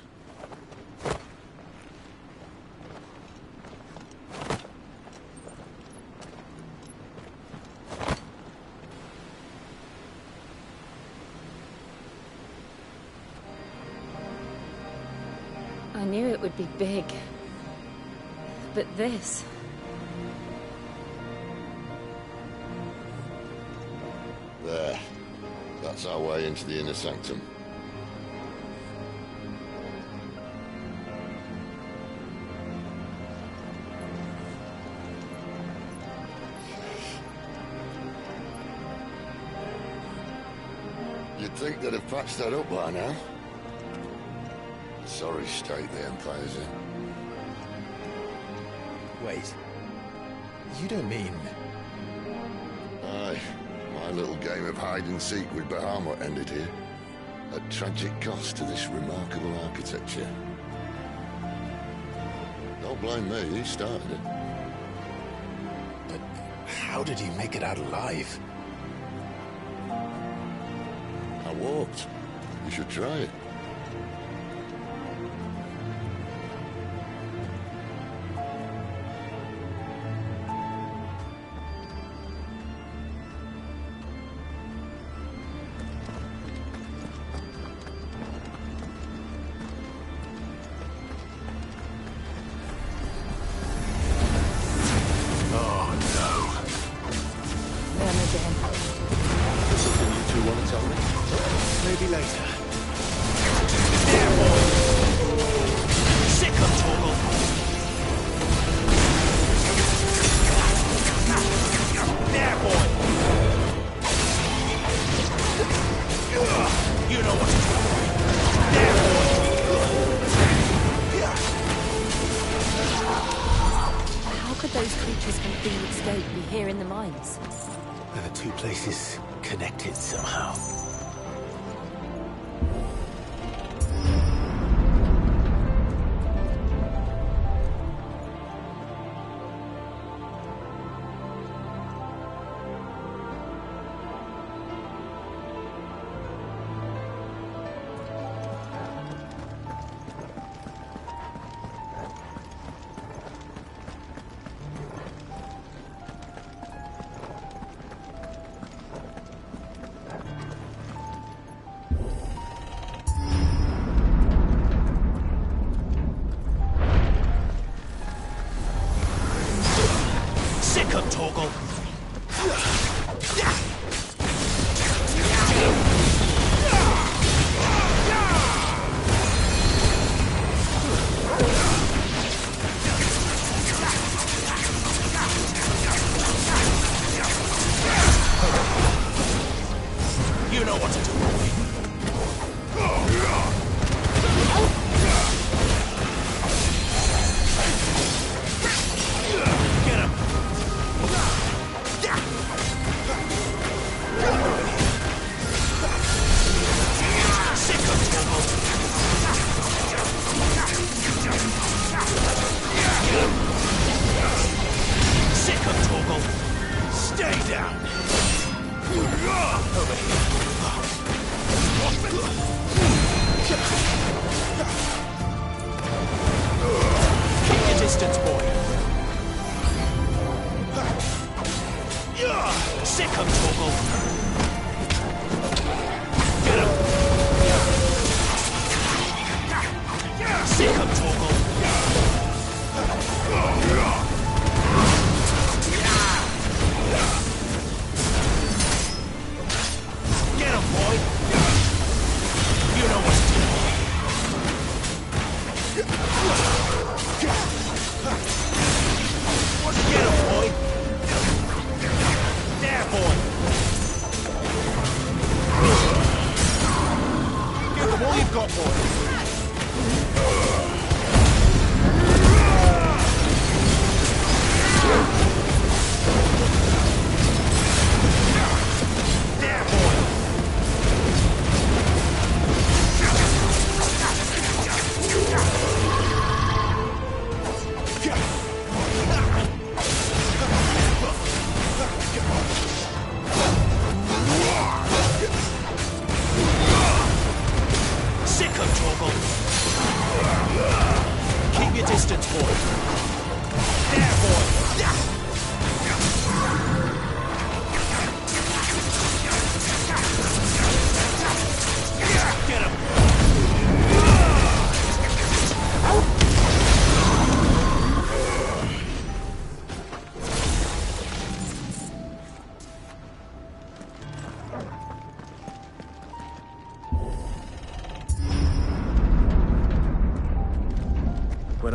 I knew it would be big. But this... There. That's our way into the inner sanctum. You'd think they'd have patched that up by now. Sorry state the Empire's in. Wait. You don't mean... Aye. My little game of hide-and-seek with Bahamut ended here. At tragic cost to this remarkable architecture. Don't blame me, he started it. But how did he make it out alive? I walked. You should try it. Connected somehow.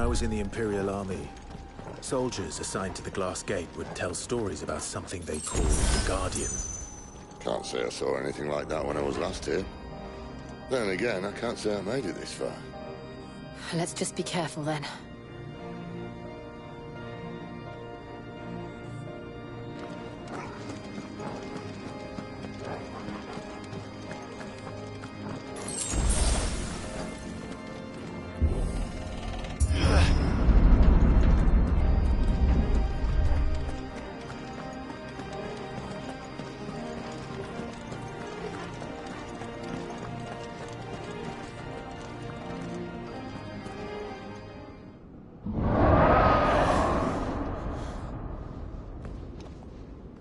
I was in the Imperial Army, soldiers assigned to the Glass Gate would tell stories about something they called the Guardian. Can't say I saw anything like that when I was last here. Then again, I can't say I made it this far. Let's just be careful then.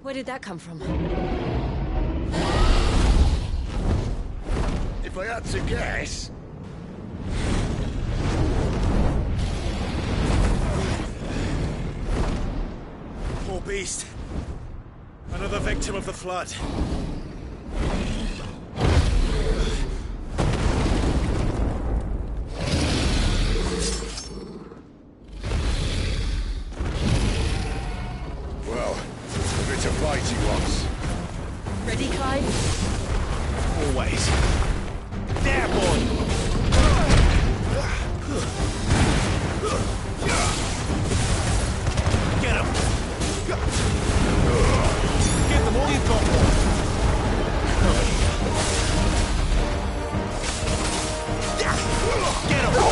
Where did that come from? If I had to guess... Poor beast. Another victim of the Flood. Well, if it's a fight he wants. Ready, Clive? Always. There, boy! Get him! Get them all you've got, boy! Get him, boy!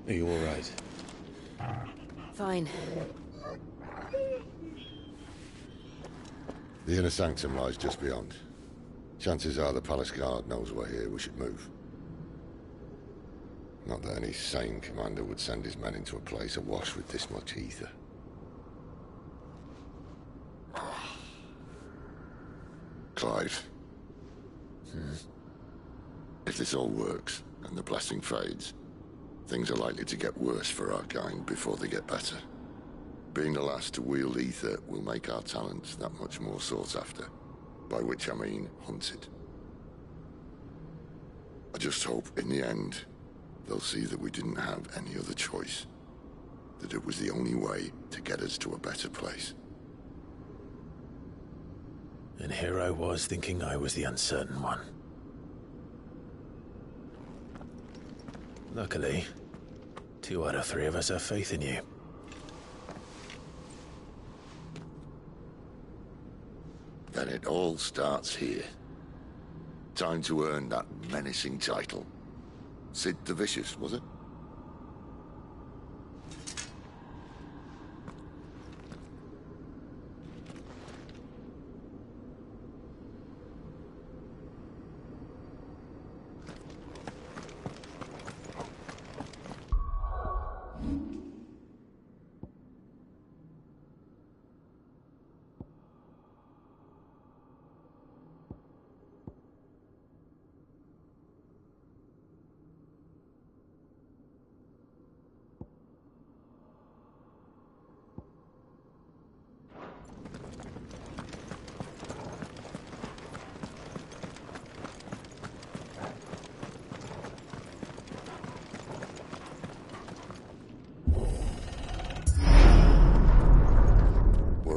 Are you all right? Fine. The inner sanctum lies just beyond. Chances are the palace guard knows we're here. We should move. Not that any sane commander would send his men into a place awash with this much ether. Clive. If this all works, and the blessing fades, things are likely to get worse for our kind before they get better. Being the last to wield ether will make our talents that much more sought after. By which I mean hunted. I just hope, in the end, they'll see that we didn't have any other choice. That it was the only way to get us to a better place. And here I was thinking I was the uncertain one. Luckily, 2 out of 3 of us have faith in you. Then it all starts here. Time to earn that menacing title. Sid the Vicious, was it?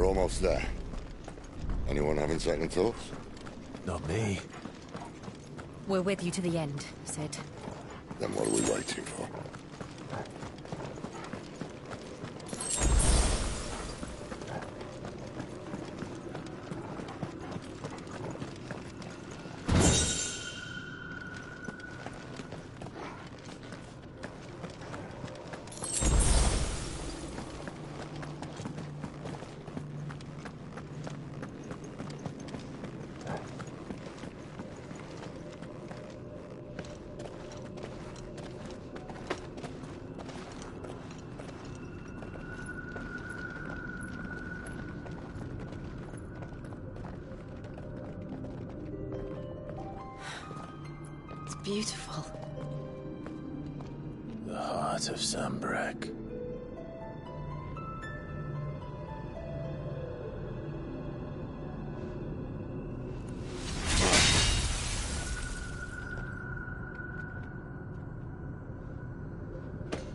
Almost there. Anyone having second thoughts? Not me. We're with you to the end, Sid. Then what are we waiting for? Beautiful. The heart of Sambrek.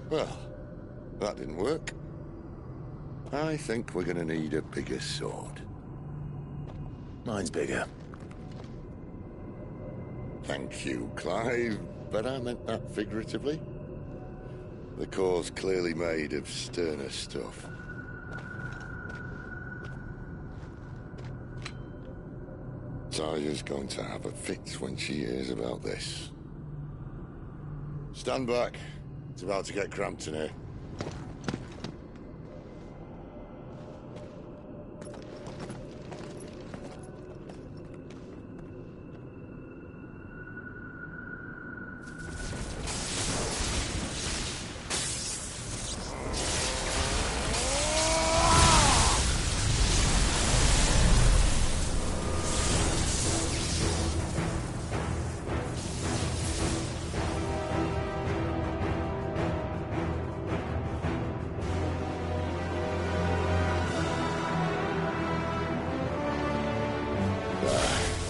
Well, that didn't work. I think we're gonna need a bigger sword. Mine's bigger. Thank you, Clive, but I meant that figuratively. The core's clearly made of sterner stuff. Taya's going to have a fit when she hears about this. Stand back. It's about to get cramped in here.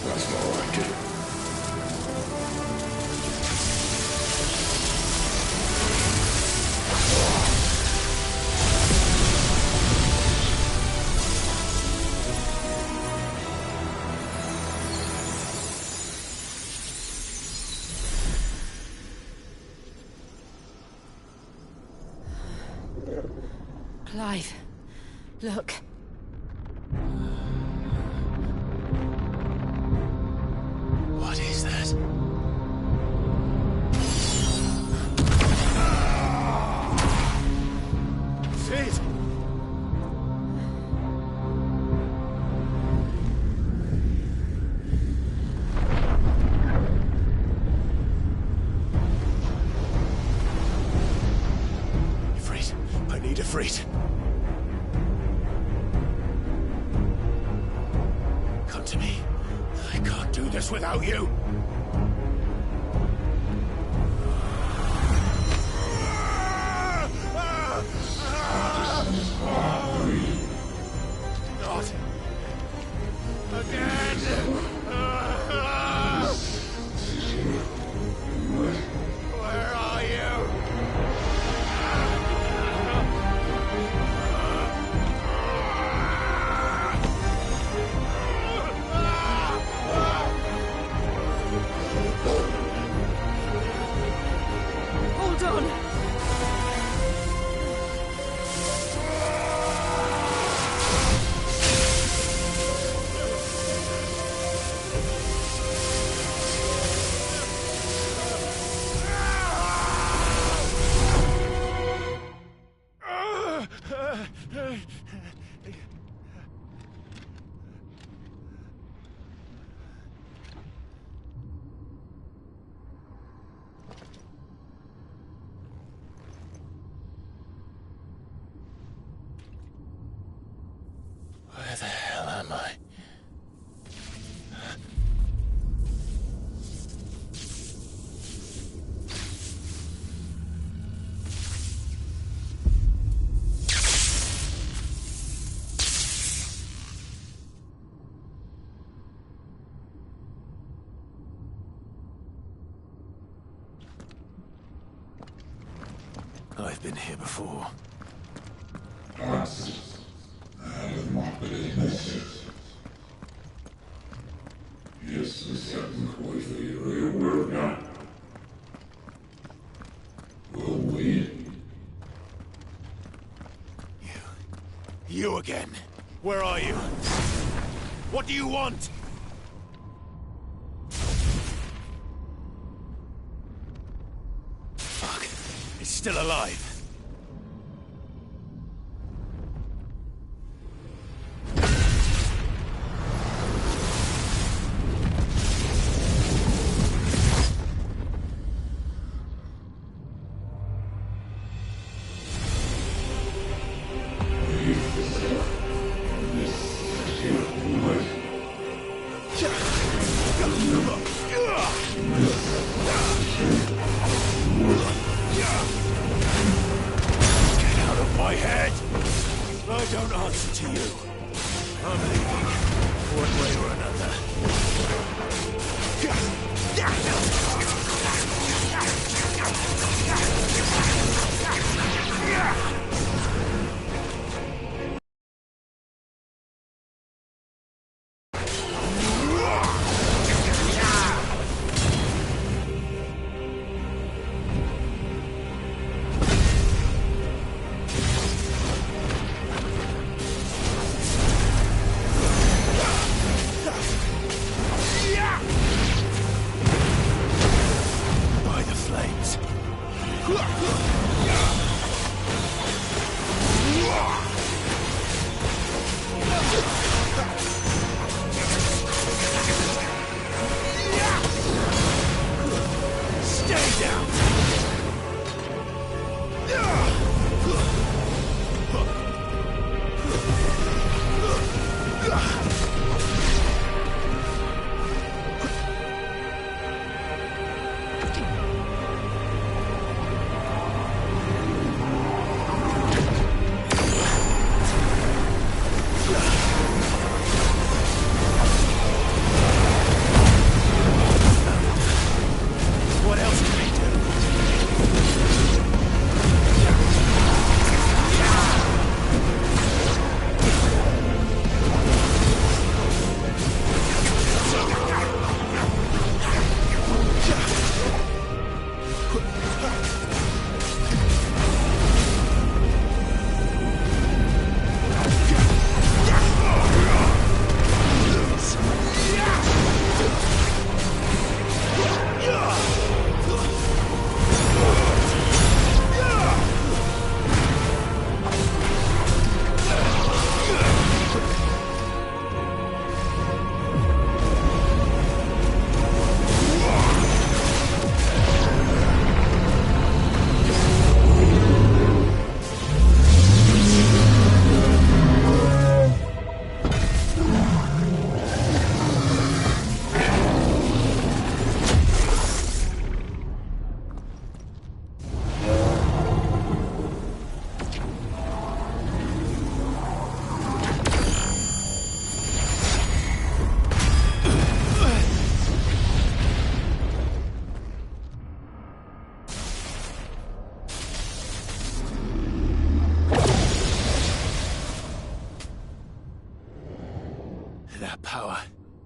That's more like it. Clive, look. What is that? do this without you. Not again. Where are you? Hold on! Where the hell am I? I've been here before. You again. Where are you? What do you want? Fuck. It's still alive.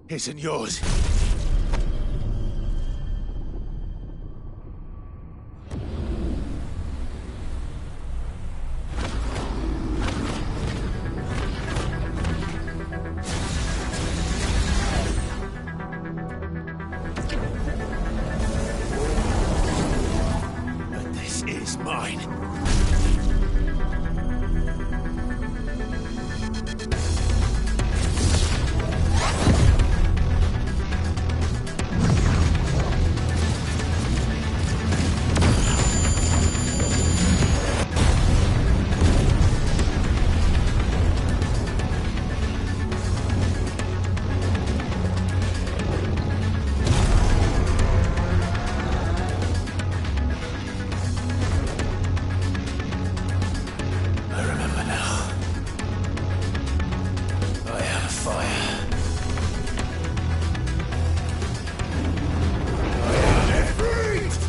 isn't yours. But this is mine. I remember now. I have a fire. I have it breathed!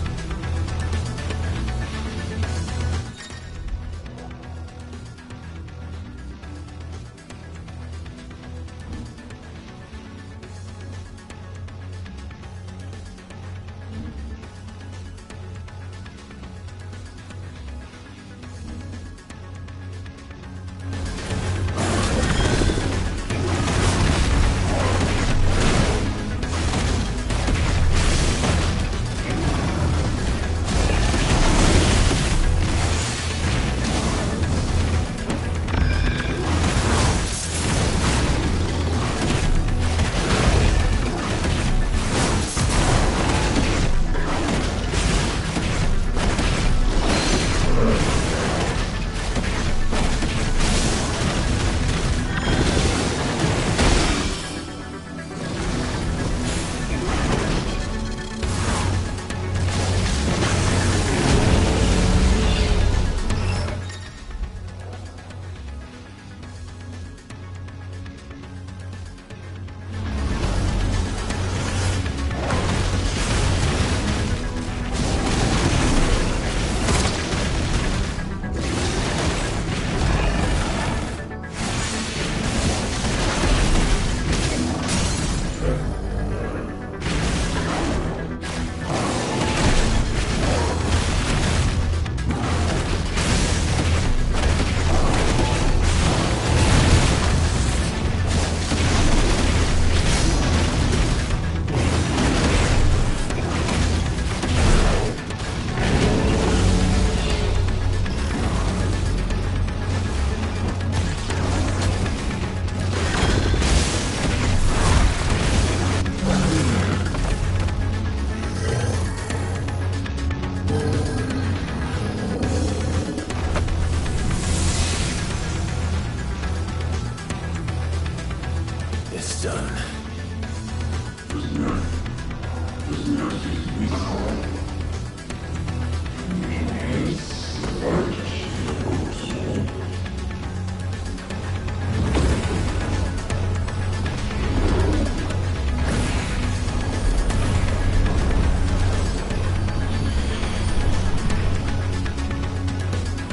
It's done.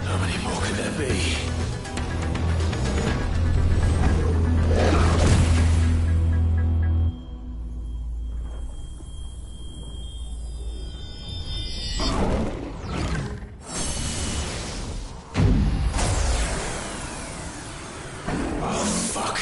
How many more can there be? Oh, fuck.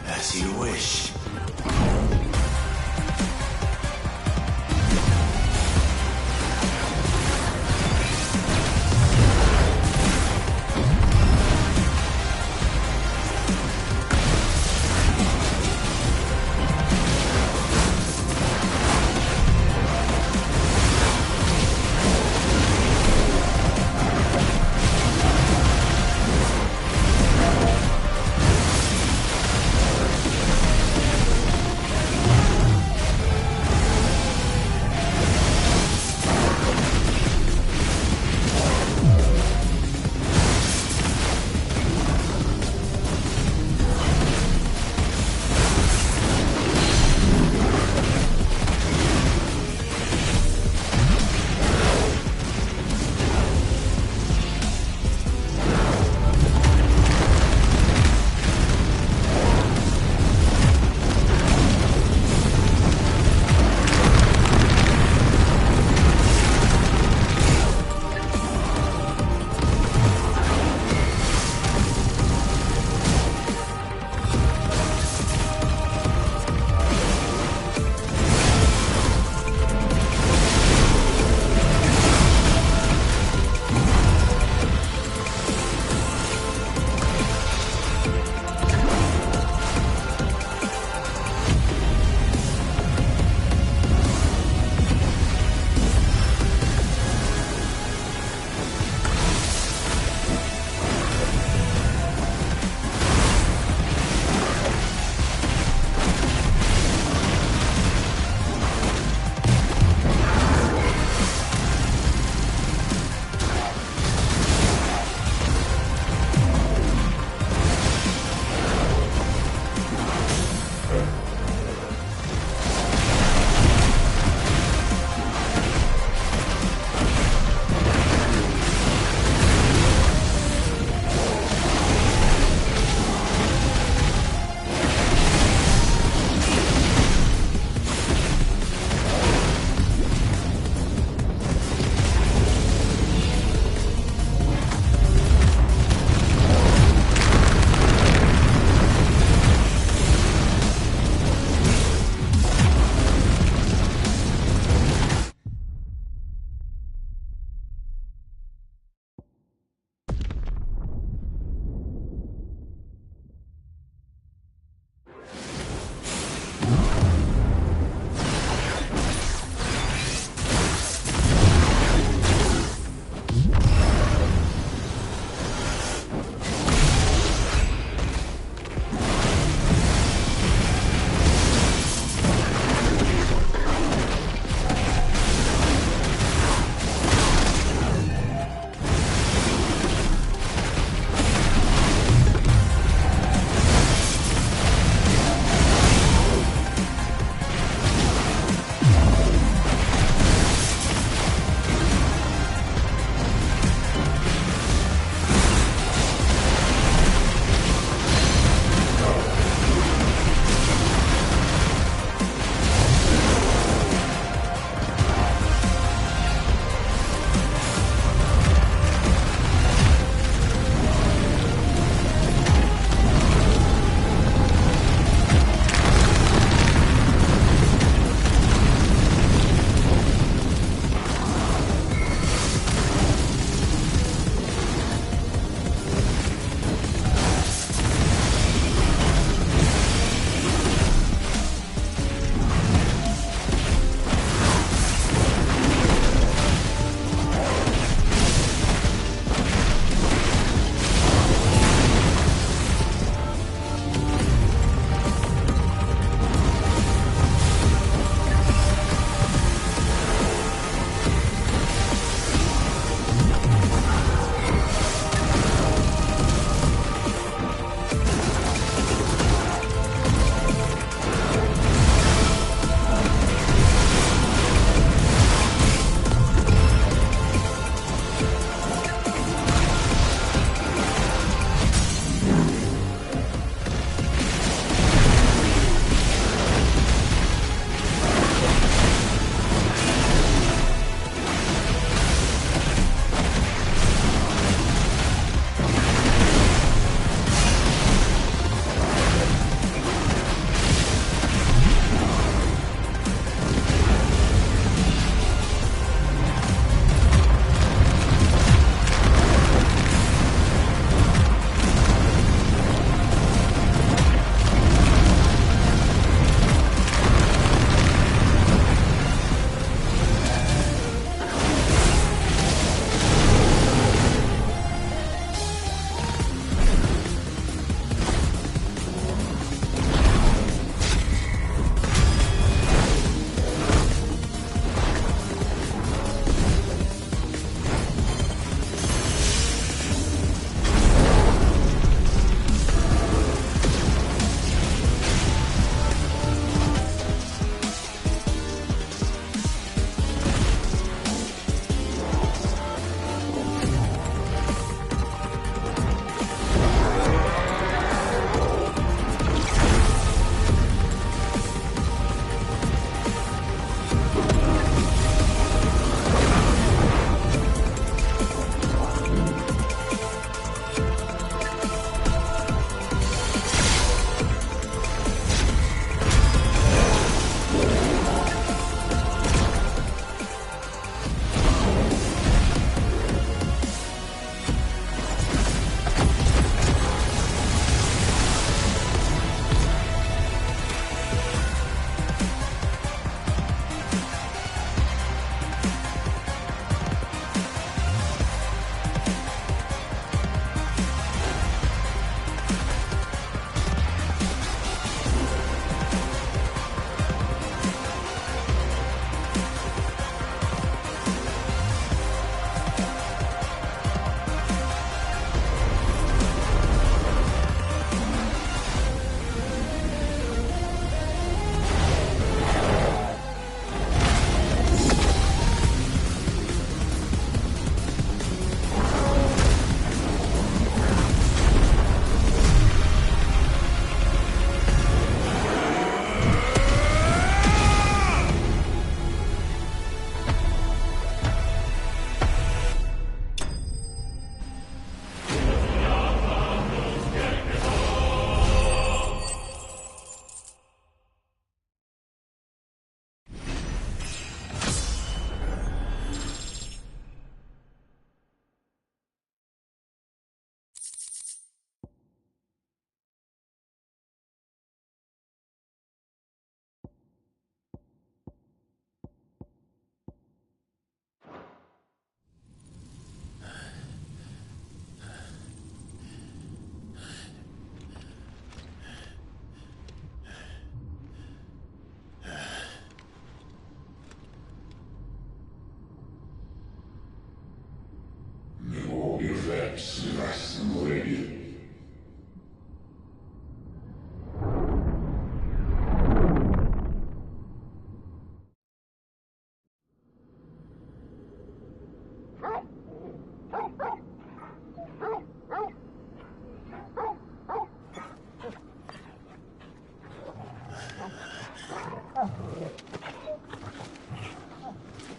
As you wish.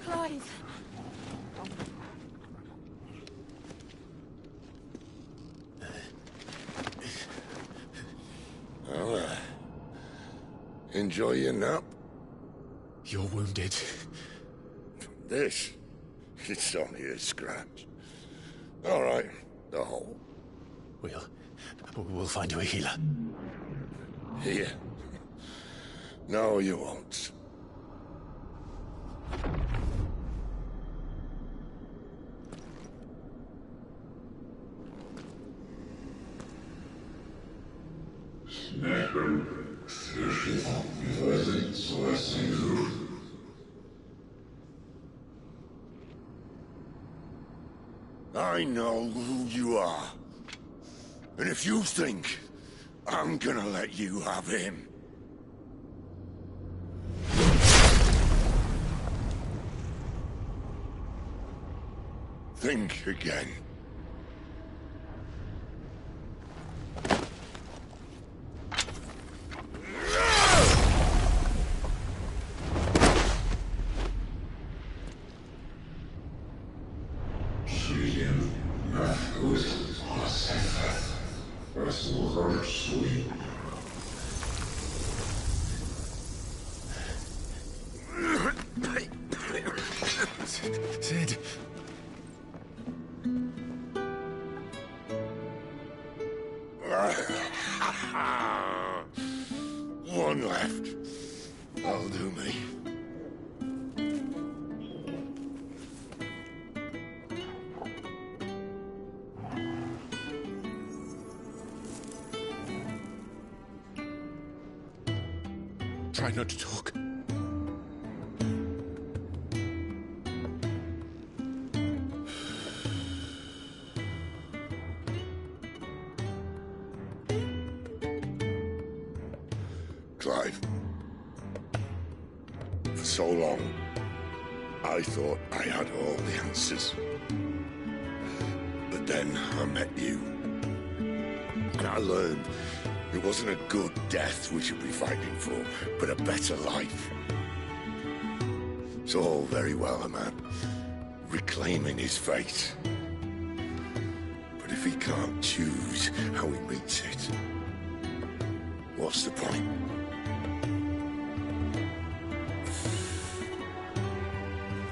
Clive. Well, enjoy your nap. You're wounded. This? It's only a scratch. All right, the hole. We'll find you a healer. Here? No, you won't. I know who you are. And if you think I'm gonna let you have him... think again. Sid. One left. That'll do me. Try not to talk. Clive. For so long, I thought I had all the answers. But then I met you. And I learned it wasn't a good death we should be fighting for, but a better life. It's all very well, a man reclaiming his fate. But if he can't choose how he meets it, what's the point?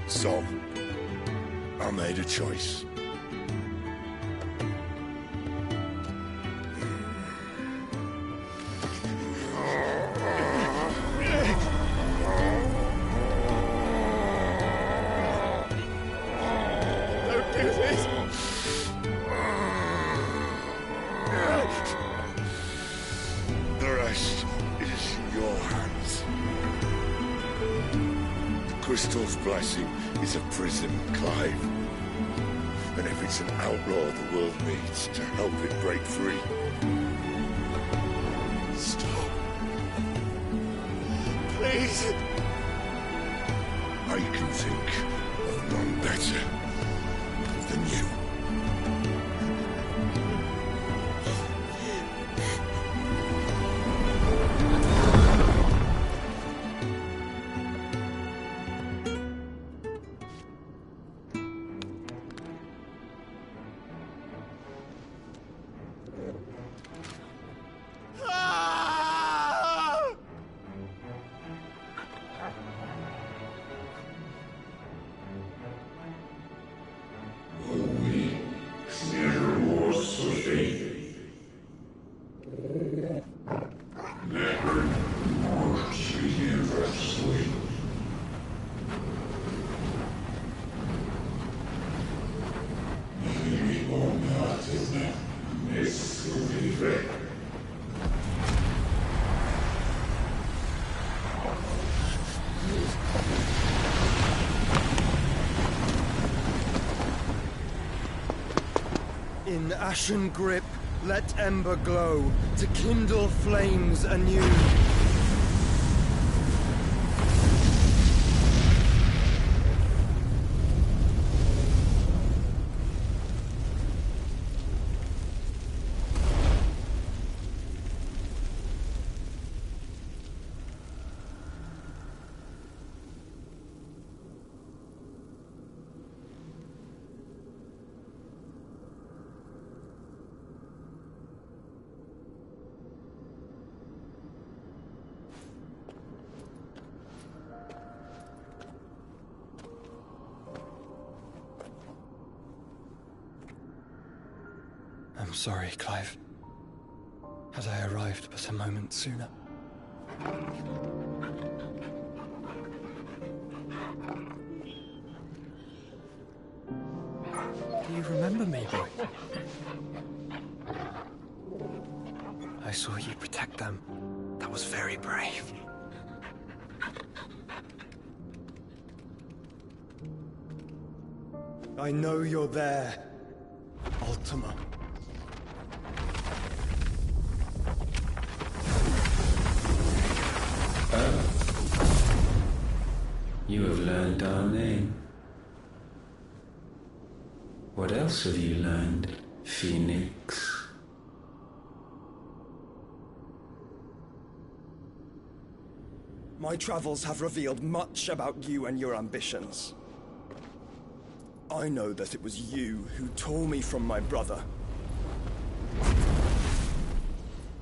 So, I made a choice. Don't do this! The rest is in your hands. The Crystal's blessing is a prison, Clive. And if it's an outlaw the world needs to help it break free... Stop. Please. I can think of none better than you. In ashen grip, let ember glow, to kindle flames anew. sorry, Clive. Had I arrived but a moment sooner. Do you remember me, boy? I saw you protect them. That was very brave. I know you're there, Ultima. You have learned our name. What else have you learned, Phoenix? My travels have revealed much about you and your ambitions. I know that it was you who tore me from my brother.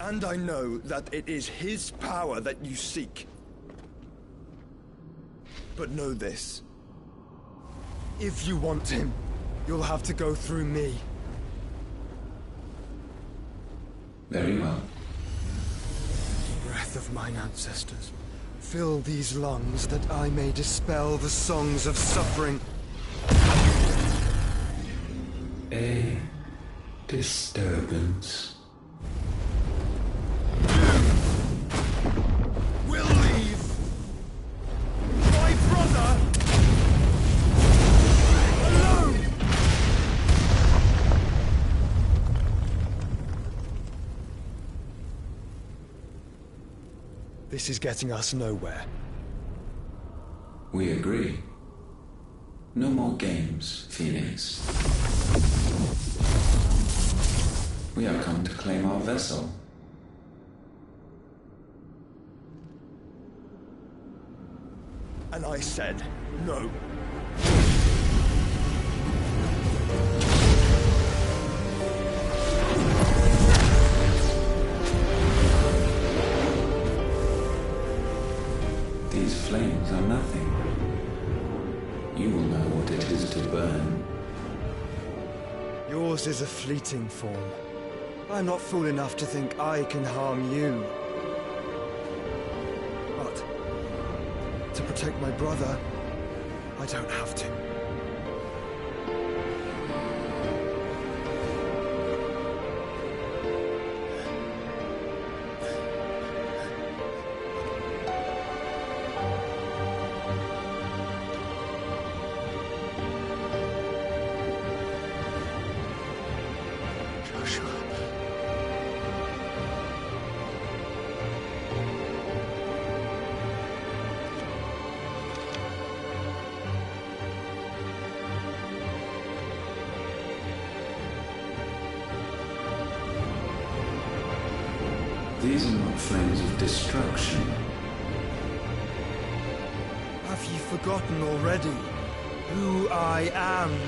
And I know that it is his power that you seek. But know this. If you want him, you'll have to go through me. Very well. Breath of mine ancestors, fill these lungs that I may dispel the songs of suffering. A disturbance. We'll leave. My brother alone. This is getting us nowhere. We agree. No more games, Phoenix. We have come to claim our vessel. And I said no. These flames are nothing. You will know what it is to burn. Yours is a fleeting form. I'm not fool enough to think I can harm you. But to protect my brother, I don't have to. These are not flames of destruction. Have you forgotten already who I am?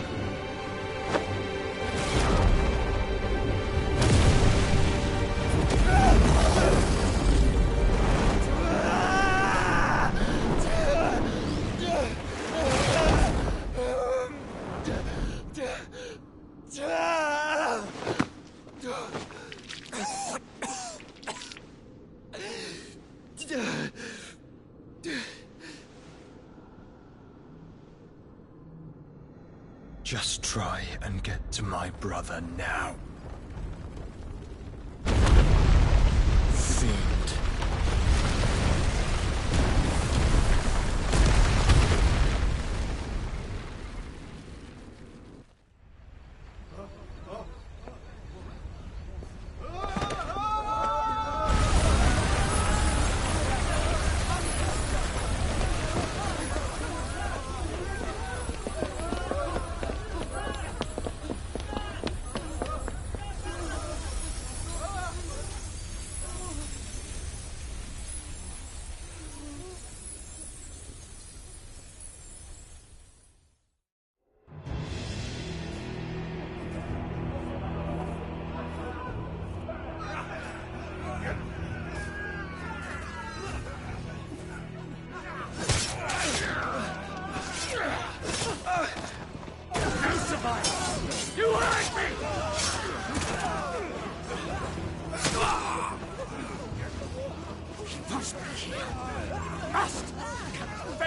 Just try and get to my brother now. Fiend.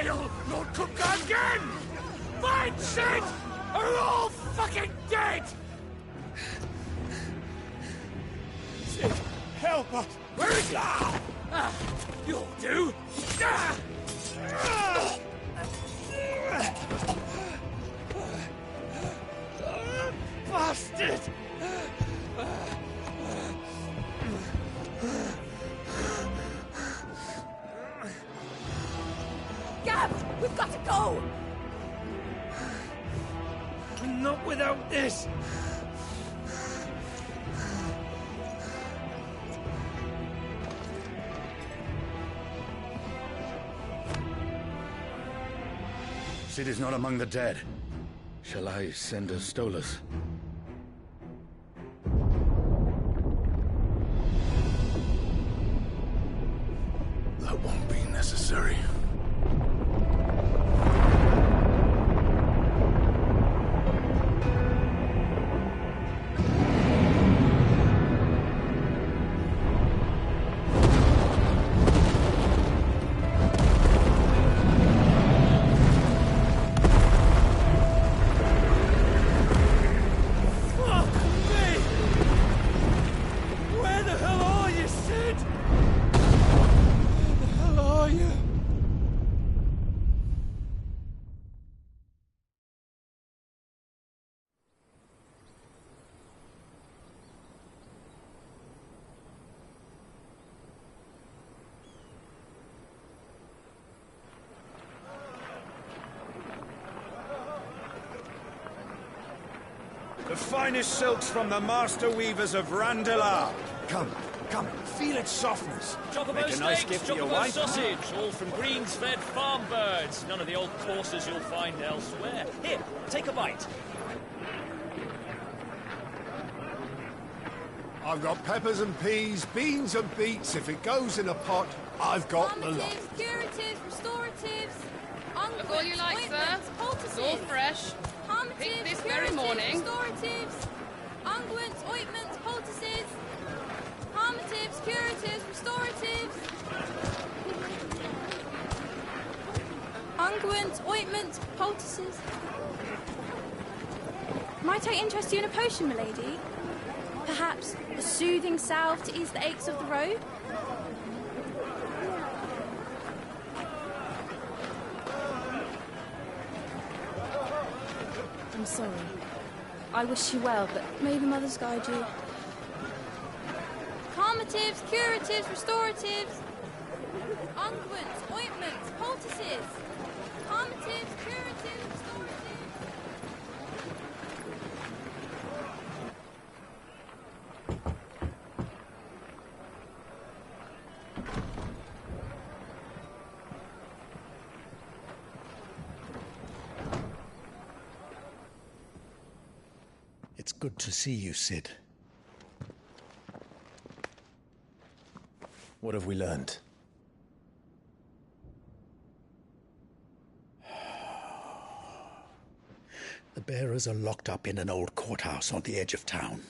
You'll not cook again! Mine, Sid, are all fucking dead! Sid, help us! Where is he? You'll do! Bastard! Gab, we've got to go! Not without this! Sid is not among the dead. Shall I send a Stolas? That won't be necessary. The finest silks from the master weavers of Randalar. Come, come, feel its softness. Chocobo Make a nice steaks, gift for your chocobo wife. sausage, all from greens-fed farm birds. None of the old courses you'll find elsewhere. Here, take a bite. I've got peppers and peas, beans and beets. If it goes in a pot, I've got the lot. Curatives, restoratives, Look all you like, sir. It's all fresh. Picked this very morning. Restoratives, unguents, ointments, poultices, harmatives, curatives, restoratives, unguents, ointments, poultices. Might I interest you in a potion, milady? Perhaps a soothing salve to ease the aches of the road? I'm sorry. I wish you well, but may the mothers guide you. Calmatives, curatives, restoratives, unguents, ointments, poultices. Calmatives, curatives, restoratives. It's good to see you, Sid. What have we learned? The bearers are locked up in an old courthouse on the edge of town.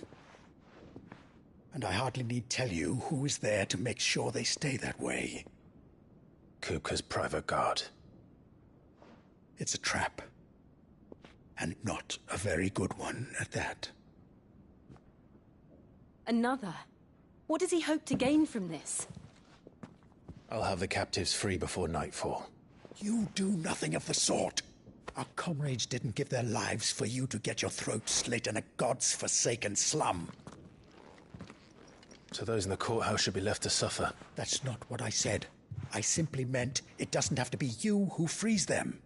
And I hardly need tell you who is there to make sure they stay that way. Kupka's private guard. It's a trap. And not a very good one at that. Another? What does he hope to gain from this? I'll have the captives free before nightfall. You do nothing of the sort. Our comrades didn't give their lives for you to get your throat slit in a god's forsaken slum. So those in the courthouse should be left to suffer. That's not what I said. I simply meant it doesn't have to be you who frees them.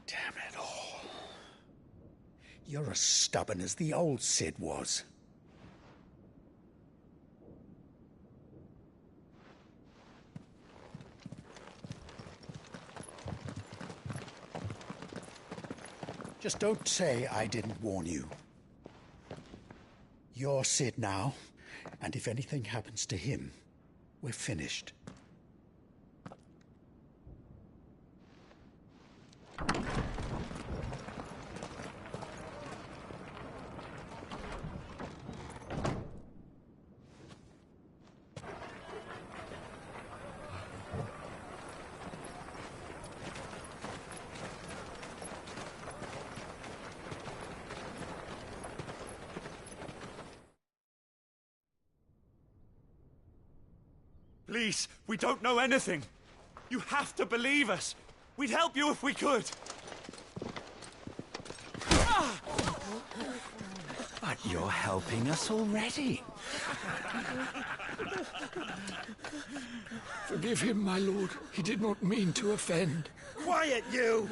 Damn it all. You're as stubborn as the old Sid was. Just don't say I didn't warn you. You're Sid now, and if anything happens to him, we're finished. Please, we don't know anything. You have to believe us. We'd help you if we could. But you're helping us already. Forgive him, my lord. He did not mean to offend. Quiet, you!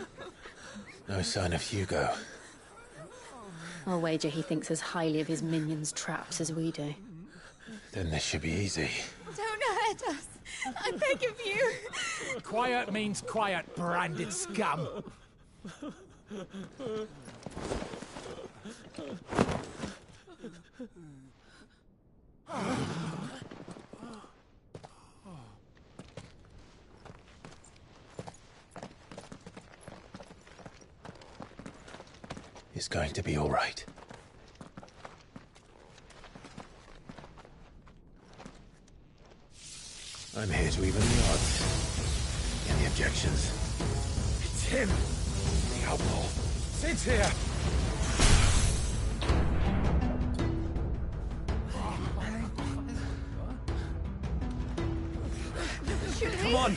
No sign of Hugo. I'll wager he thinks as highly of his minions' traps as we do. Then this should be easy. Don't hurt us. I beg of you. Quiet means quiet, branded scum. It's going to be all right. I'm here to even the odds. Any objections? It's him! The outlaw. Sid's here! Come on!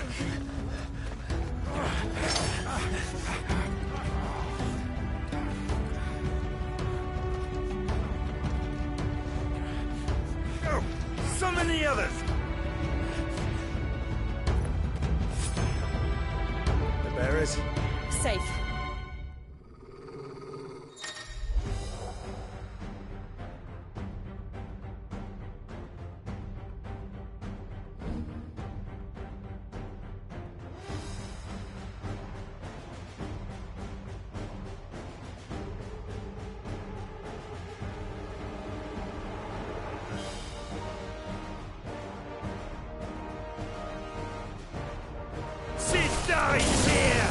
Go! Summon the others! The bearers? Safe. Sid dies here!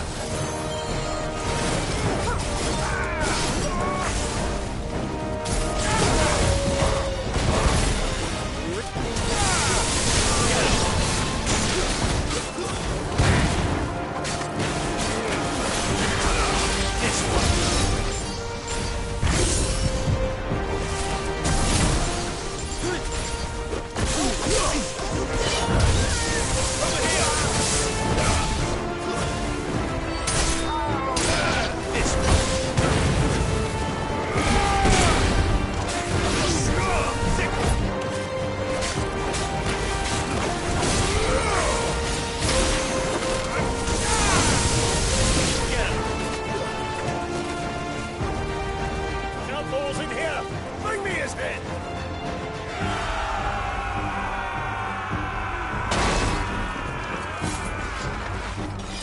Outlaws in here! Bring me his head!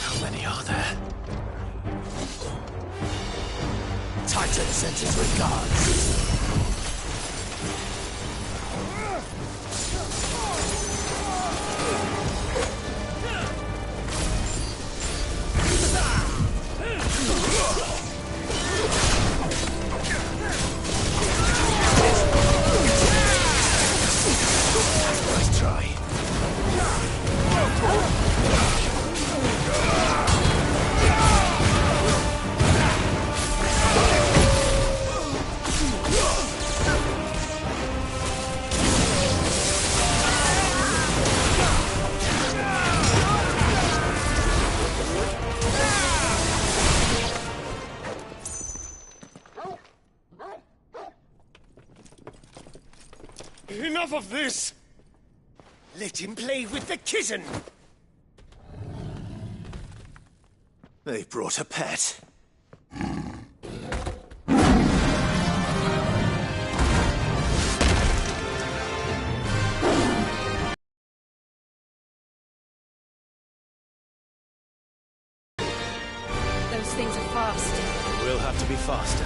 How many are there? Titan sends his regards. Nice try. Enough of this! Let him play with the kitten! They brought a pet. Those things are fast. We'll have to be faster.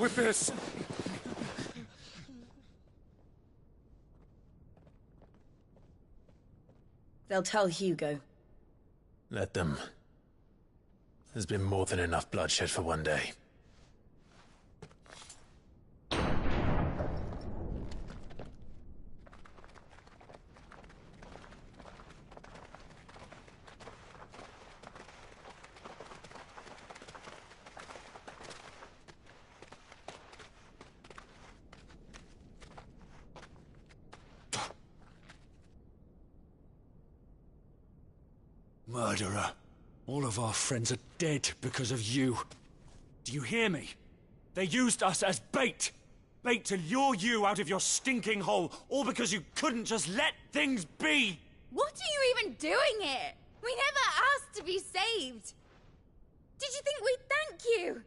with this! They'll tell Hugo. Let them. There's been more than enough bloodshed for one day. Murderer. All of our friends are dead because of you. Do you hear me? They used us as bait. Bait to lure you out of your stinking hole, all because you couldn't just let things be. What are you even doing here? We never asked to be saved. Did you think we'd thank you?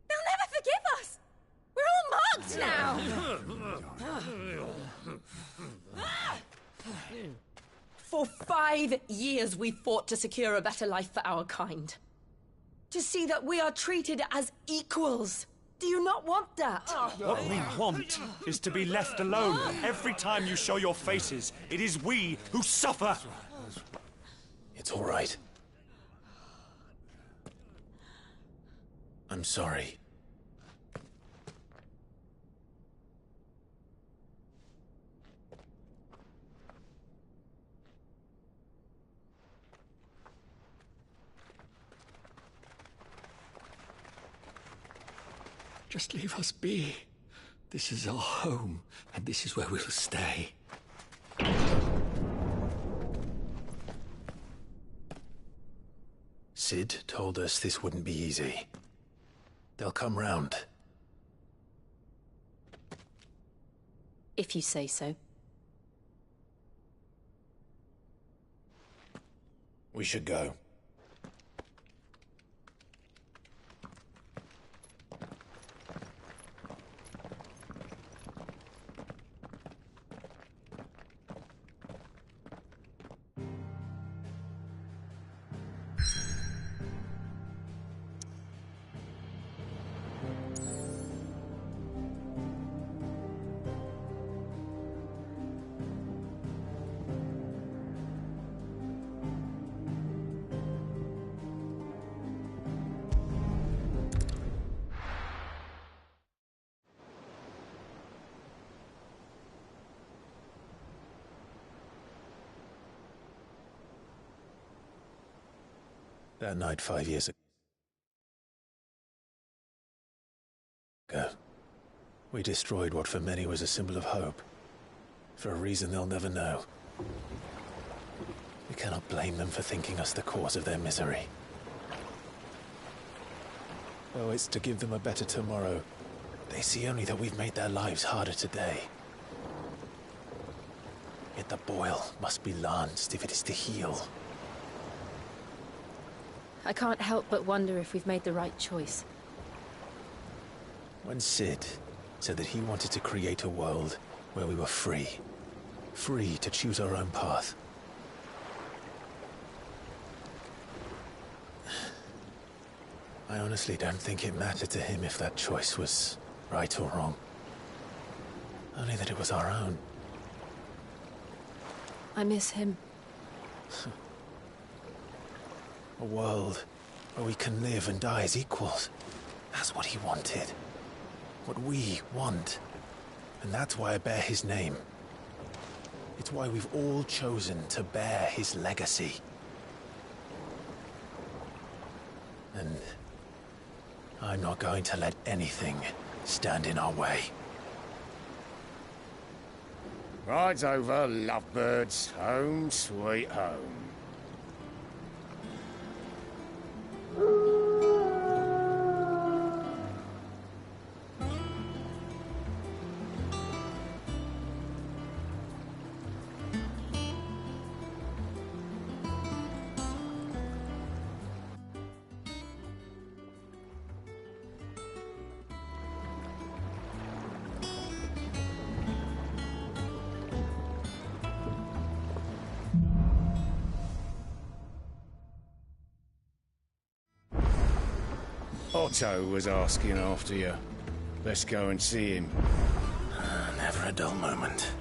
They'll never forgive us. We're all marked now. For 5 years we fought to secure a better life for our kind. To see that we are treated as equals. Do you not want that? What we want is to be left alone. Every time you show your faces, it is we who suffer. It's all right. I'm sorry. Just leave us be. This is our home, and this is where we'll stay. Sid told us this wouldn't be easy. They'll come round. If you say so. We should go. That night 5 years ago, we destroyed what for many was a symbol of hope. For a reason they'll never know. We cannot blame them for thinking us the cause of their misery. Oh, it's to give them a better tomorrow. They see only that we've made their lives harder today. Yet the boil must be lanced if it is to heal. I can't help but wonder if we've made the right choice. When Sid said that he wanted to create a world where we were free. Free to choose our own path. I honestly don't think it mattered to him if that choice was right or wrong. Only that it was our own. I miss him. A world where we can live and die as equals. That's what he wanted. What we want. And that's why I bear his name. It's why we've all chosen to bear his legacy. And I'm not going to let anything stand in our way. Rides over, lovebirds. Home sweet home. Otto was asking after you, Let's go and see him. Never a dull moment.